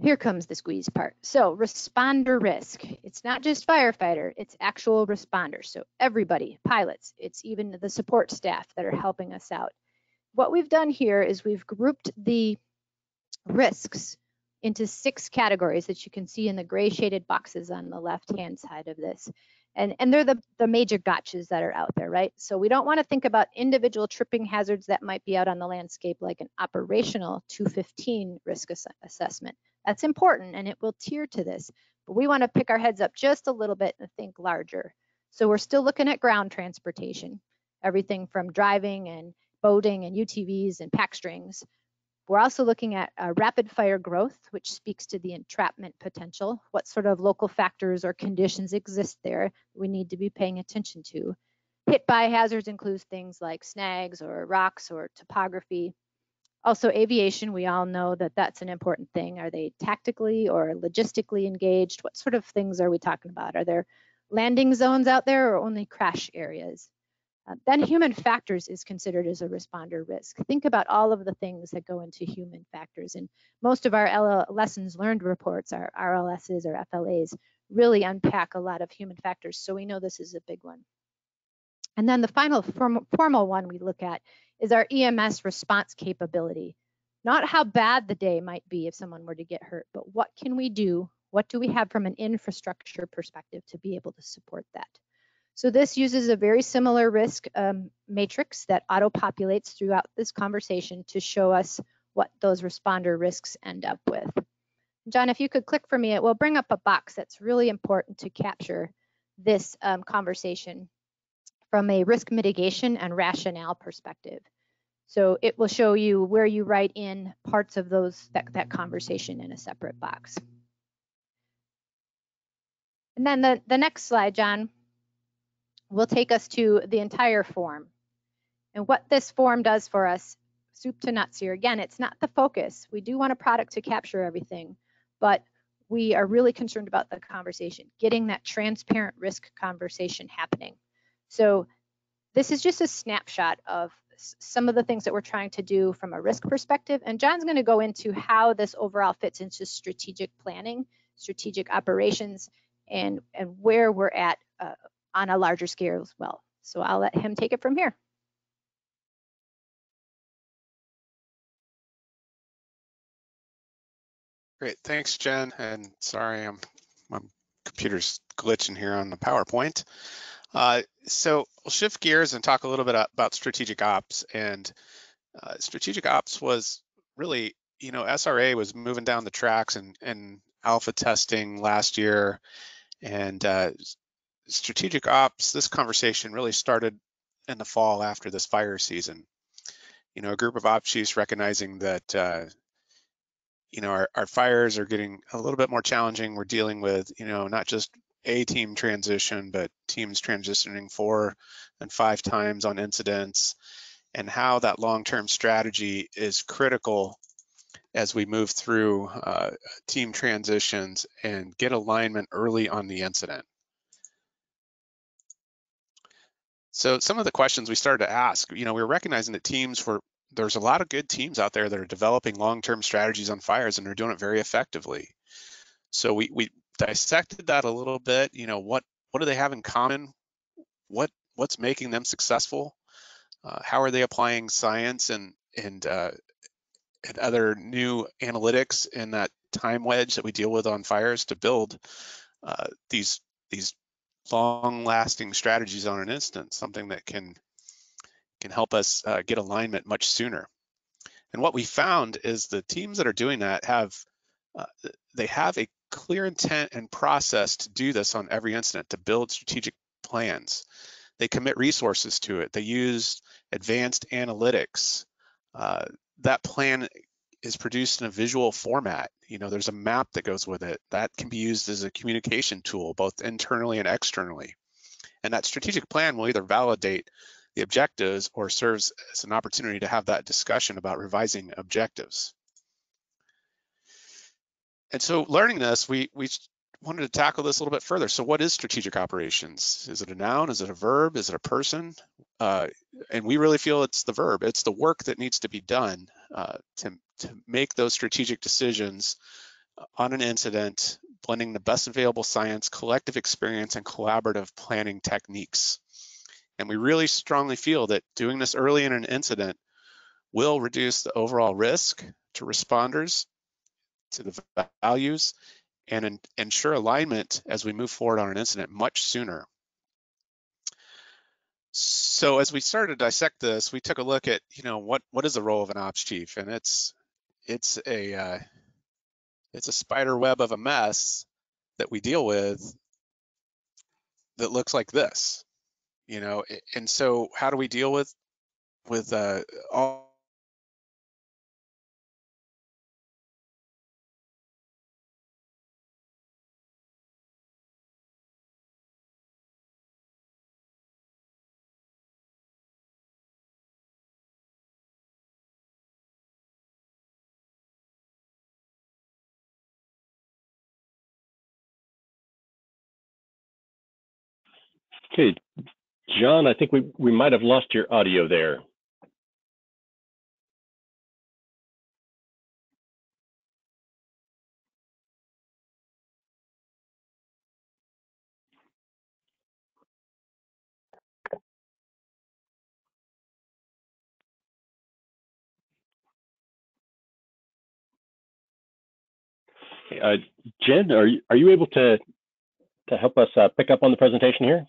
Here comes the squeeze part. So responder risk. It's not just firefighter, it's actual responders. So everybody, pilots, it's even the support staff that are helping us out. What we've done here is we've grouped the risks into 6 categories that you can see in the gray shaded boxes on the left-hand side of this. And they're the major gotchas that are out there, right? So we don't want to think about individual tripping hazards that might be out on the landscape like an operational 215 risk assessment. That's important and it will tier to this, but we want to pick our heads up just a little bit and think larger. So we're still looking at ground transportation, everything from driving and boating and UTVs and pack strings. We're also looking at rapid fire growth, which speaks to the entrapment potential. What sort of local factors or conditions exist there we need to be paying attention to. Hit by hazards includes things like snags or rocks or topography. Also aviation, we all know that that's an important thing. Are they tactically or logistically engaged? What sort of things are we talking about? Are there landing zones out there or only crash areas? Then human factors is considered as a responder risk. Think about all of the things that go into human factors. And most of our lessons learned reports, our RLSs or FLAs, really unpack a lot of human factors. So we know this is a big one. And then the final formal one we look at is our EMS response capability. Not how bad the day might be if someone were to get hurt, but what can we do? What do we have from an infrastructure perspective to be able to support that? So this uses a very similar risk matrix that auto-populates throughout this conversation to show us what those responder risks end up with. John, if you could click for me, it will bring up a box that's really important to capture this conversation from a risk mitigation and rationale perspective. So it will show you where you write in parts of that conversation in a separate box. And then the next slide, John, will take us to the entire form. And what this form does for us, soup to nuts here, again, it's not the focus. We do want a product to capture everything, but we are really concerned about the conversation, getting that transparent risk conversation happening. So this is just a snapshot of some of the things that we're trying to do from a risk perspective. And John's going to go into how this overall fits into strategic planning, strategic operations, and where we're at on a larger scale as well. So I'll let him take it from here. Great, thanks, Jen. And sorry, my computer's glitching here on the PowerPoint. So we'll shift gears and talk a little bit about strategic ops. And strategic ops was really, SRA was moving down the tracks and alpha testing last year. And strategic ops, this conversation really started in the fall after this fire season. A group of ops chiefs recognizing that, our fires are getting a little bit more challenging. We're dealing with, not just a team transition, but teams transitioning 4 and 5 times on incidents, and how that long-term strategy is critical as we move through team transitions and get alignment early on the incident. So some of the questions we started to ask, we were recognizing that there's a lot of good teams out there that are developing long-term strategies on fires and are doing it very effectively. So we dissected that a little bit. What do they have in common? What's making them successful? How are they applying science and other new analytics in that time wedge that we deal with on fires to build these long-lasting strategies on an incident, something that can help us get alignment much sooner. And what we found is the teams that are doing that have a clear intent and process to do this on every incident, to build strategic plans. They commit resources to it. They use advanced analytics. That plan is produced in a visual format. There's a map that goes with it that can be used as a communication tool, both internally and externally. And that strategic plan will either validate the objectives or serves as an opportunity to have that discussion about revising objectives. And so learning this, we wanted to tackle this a little bit further. So what is strategic operations? Is it a noun? Is it a verb? Is it a person? And we really feel it's the verb. It's the work that needs to be done to make those strategic decisions on an incident, blending the best available science, collective experience, and collaborative planning techniques. And we really strongly feel that doing this early in an incident will reduce the overall risk to responders, to the values, and ensure alignment as we move forward on an incident much sooner. So as we started to dissect this, we took a look at, what is the role of an ops chief, and it's a spider web of a mess that we deal with that looks like this, and so how do we deal with all Okay, John, I think we might have lost your audio there. Jen, are you able to help us pick up on the presentation here?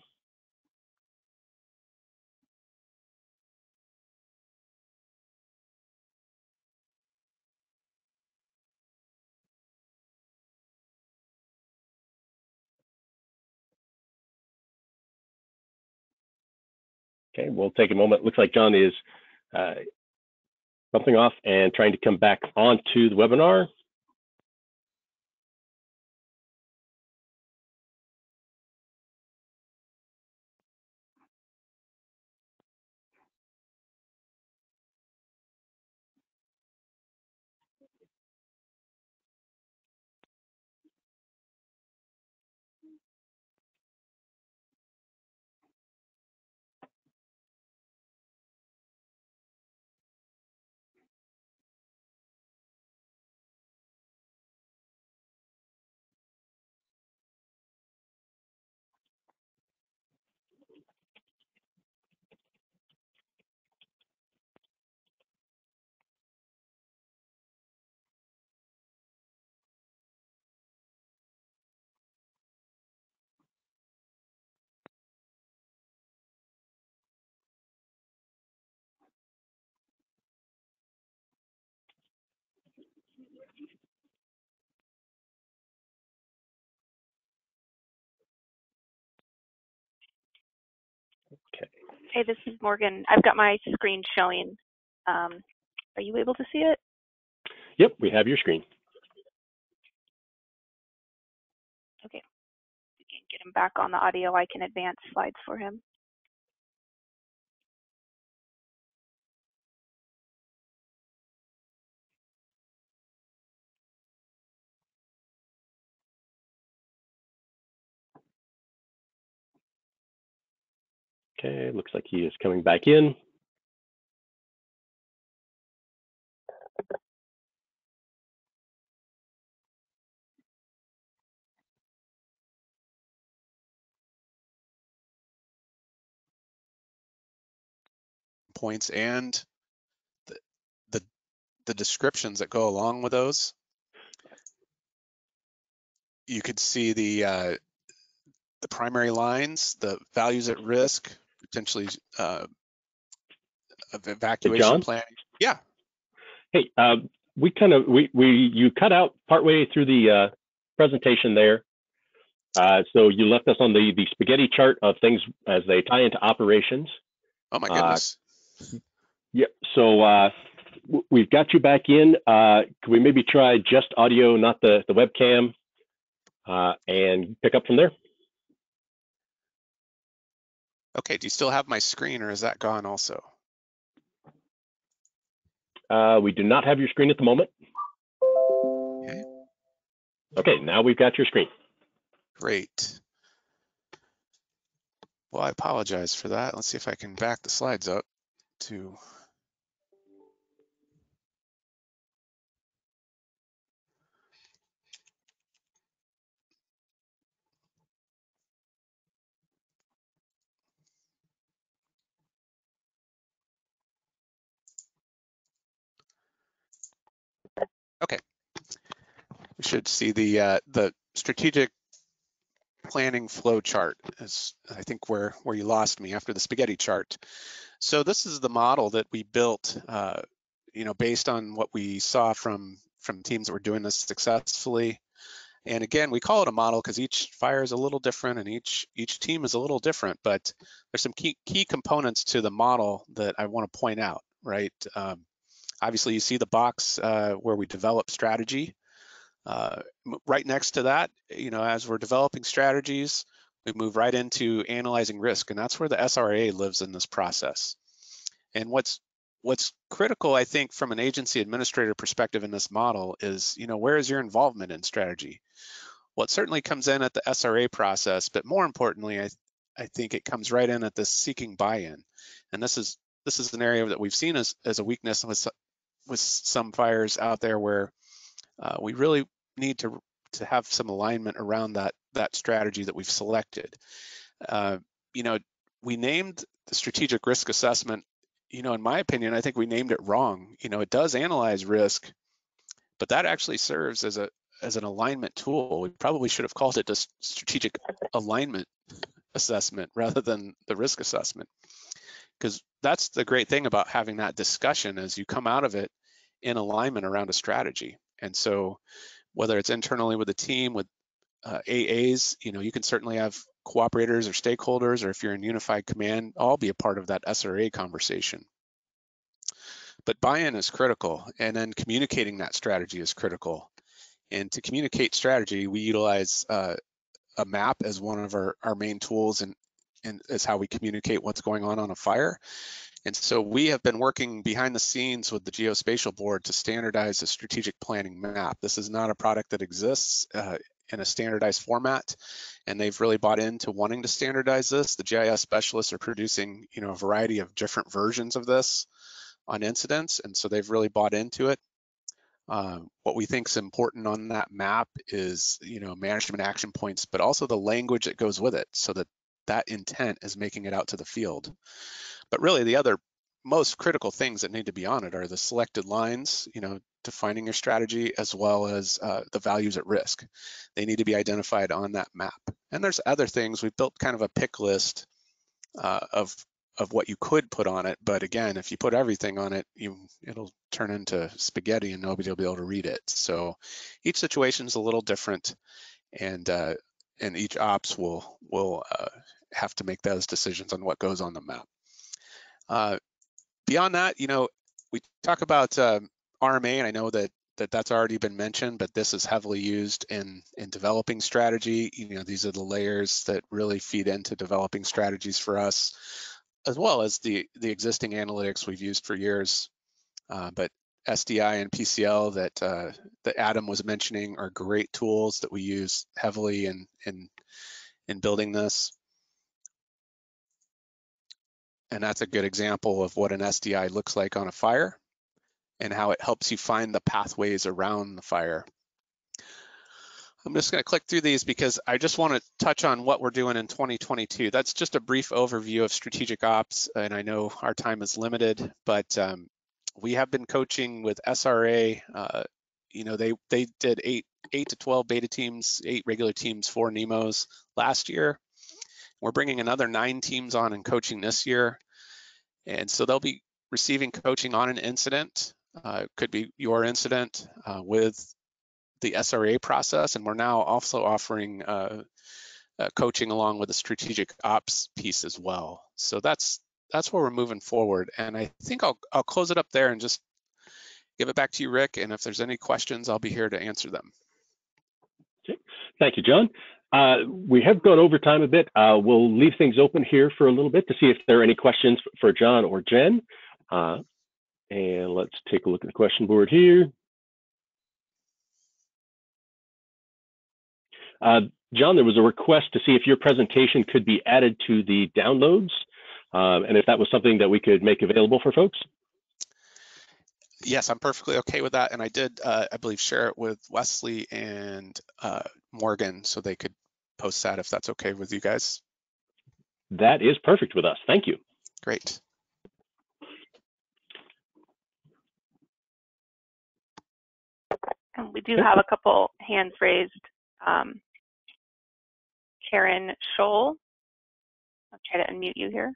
Okay, we'll take a moment. Looks like John is bumping off and trying to come back onto the webinar. Okay. Hey, this is Morgan. I've got my screen showing. Are you able to see it? Yep, we have your screen. Okay. If you can get him back on the audio, I can advance slides for him. Okay, looks like he is coming back in. points and the descriptions that go along with those. You could see the primary lines, the values at risk, potentially of evacuation John? planning. Yeah. Hey, you cut out partway through the presentation there. So you left us on the spaghetti chart of things as they tie into operations. Oh my goodness. Yeah. So we've got you back in. Can we maybe try just audio, not the webcam, and pick up from there? Okay. Do you still have my screen, or is that gone also? We do not have your screen at the moment. Okay. Okay, now we've got your screen. Great. Well, I apologize for that. Let's see if I can back the slides up to. Okay. We should see the strategic planning flow chart is, I think, where you lost me after the spaghetti chart. So this is the model that we built, based on what we saw from teams that were doing this successfully. And again, we call it a model because each fire is a little different and each team is a little different, but there's some key components to the model that I want to point out, right? Obviously, you see the box where we develop strategy. Right next to that, as we're developing strategies, we move right into analyzing risk, and that's where the SRA lives in this process. And what's critical, I think, from an agency administrator perspective in this model is, where is your involvement in strategy? Well, it certainly comes in at the SRA process, but more importantly, I think it comes right in at the seeking buy-in. And this is an area that we've seen as a weakness with some fires out there where we really need to have some alignment around that strategy that we've selected. We named the strategic risk assessment, in my opinion, I think we named it wrong. It does analyze risk, but that actually serves as an alignment tool. We probably should have called it a strategic alignment assessment rather than the risk assessment, because that's the great thing about having that discussion is you come out of it in alignment around a strategy. And so whether it's internally with the team, with AAs, you can certainly have cooperators or stakeholders, or if you're in unified command, all be a part of that SRA conversation. But buy-in is critical, and then communicating that strategy is critical. And to communicate strategy, we utilize a map as one of our main tools, and is how we communicate what's going on a fire. And so we have been working behind the scenes with the geospatial board to standardize the strategic planning map. This is not a product that exists in a standardized format, and they've really bought into wanting to standardize this. The GIS specialists are producing, a variety of different versions of this on incidents, and so they've really bought into it. What we think is important on that map is, management action points, but also the language that goes with it, so that intent is making it out to the field. But really, the other most critical things that need to be on it are the selected lines, defining your strategy, as well as the values at risk. They need to be identified on that map. And there's other things. We've built kind of a pick list of what you could put on it. But again, if you put everything on it, it'll turn into spaghetti and nobody will be able to read it. So each situation is a little different, and each ops will have to make those decisions on what goes on the map. Beyond that, we talk about RMA, and I know that's already been mentioned, but this is heavily used in developing strategy. These are the layers that really feed into developing strategies for us, as well as the existing analytics we've used for years. But SDI and PCL that Adam was mentioning are great tools that we use heavily in building this. And that's a good example of what an SDI looks like on a fire and how it helps you find the pathways around the fire. I'm just going to click through these because I just want to touch on what we're doing in 2022. That's just a brief overview of strategic ops, and I know our time is limited, but we have been coaching with SRA. They did 8 to 12 beta teams, 8 regular teams, 4 NEMOs last year. We're bringing another 9 teams on and coaching this year. And so they'll be receiving coaching on an incident. Could be your incident with the SRA process. And we're now also offering coaching along with the strategic ops piece as well. So that's where we're moving forward. And I think I'll close it up there and just give it back to you, Rick. And if there's any questions, I'll be here to answer them. Okay. Thank you, John. We have gone over time a bit. We'll leave things open here for a little bit to see if there are any questions for John or Jen. And let's take a look at the question board here. John, there was a request to see if your presentation could be added to the downloads, and if that was something that we could make available for folks. Yes, I'm perfectly okay with that. And I did, I believe, share it with Wesley and Morgan so they could post that if that's okay with you guys. That is perfect with us. Thank you. Great. And we do have a couple hands raised. Karen Scholl. I'll try to unmute you here.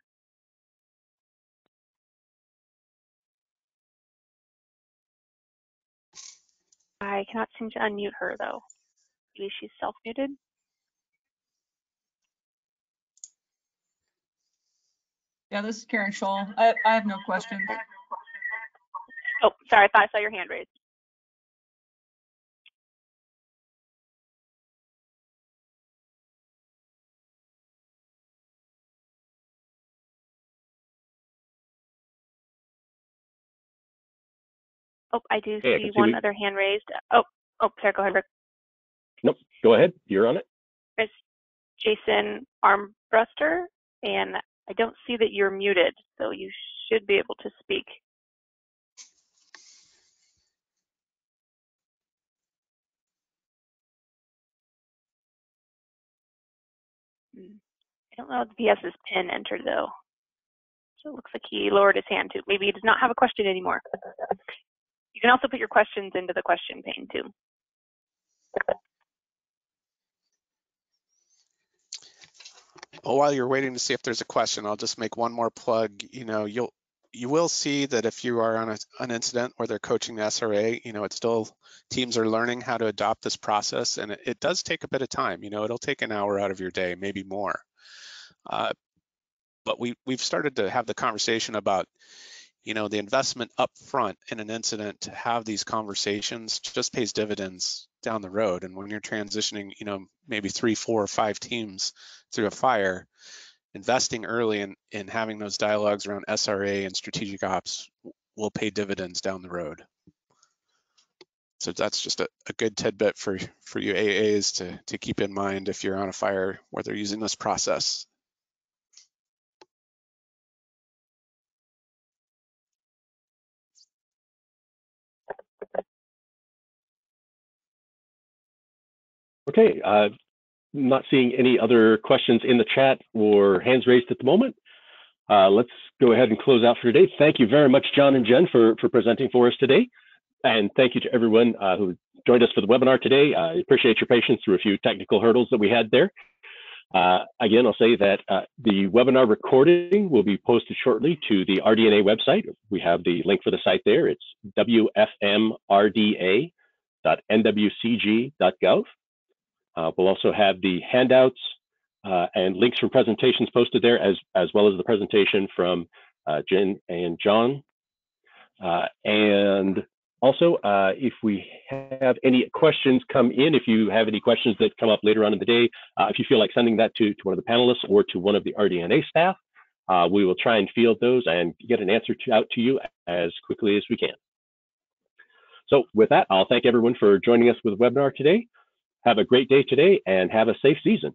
I cannot seem to unmute her though. Maybe she's self-muted. Yeah, this is Karen Scholl. I have no questions. Oh, sorry, I thought I saw your hand raised. Oh, I do see one other hand raised. Oh, sorry, go ahead, Rick. Nope, go ahead, you're on it. There's Jason Armbruster, and I don't see that you're muted, so you should be able to speak. I don't know if he has his PIN entered though. So it looks like he lowered his hand too. Maybe he does not have a question anymore. You can also put your questions into the question pane too. Well, while you're waiting to see if there's a question, I'll just make one more plug. You know, you will see that if you are on an incident where they're coaching the SRA, you know, it's still, teams are learning how to adopt this process, and it does take a bit of time. You know, it'll take an hour out of your day, maybe more. But we've started to have the conversation about, you know, the investment up front in an incident to have these conversations just pays dividends down the road. And when you're transitioning, you know, maybe 3, 4, or 5 teams through a fire, investing early in having those dialogues around SRA and strategic ops will pay dividends down the road. So that's just a good tidbit for you AAs to keep in mind if you're on a fire where they're using this process. Okay, not seeing any other questions in the chat or hands raised at the moment. Let's go ahead and close out for today. Thank you very much, John and Jen, for presenting for us today. And thank you to everyone who joined us for the webinar today. I appreciate your patience through a few technical hurdles that we had there. Again, I'll say that the webinar recording will be posted shortly to the RD&A website. We have the link for the site there. It's wfmrda.nwcg.gov. We'll also have the handouts and links from presentations posted there, as well as the presentation from Jen and John. And also, if we have any questions come in, if you have any questions that come up later on in the day, if you feel like sending that to one of the panelists or to one of the RD&A staff, we will try and field those and get an answer out to you as quickly as we can. So with that, I'll thank everyone for joining us with the webinar today. Have a great day today and have a safe season.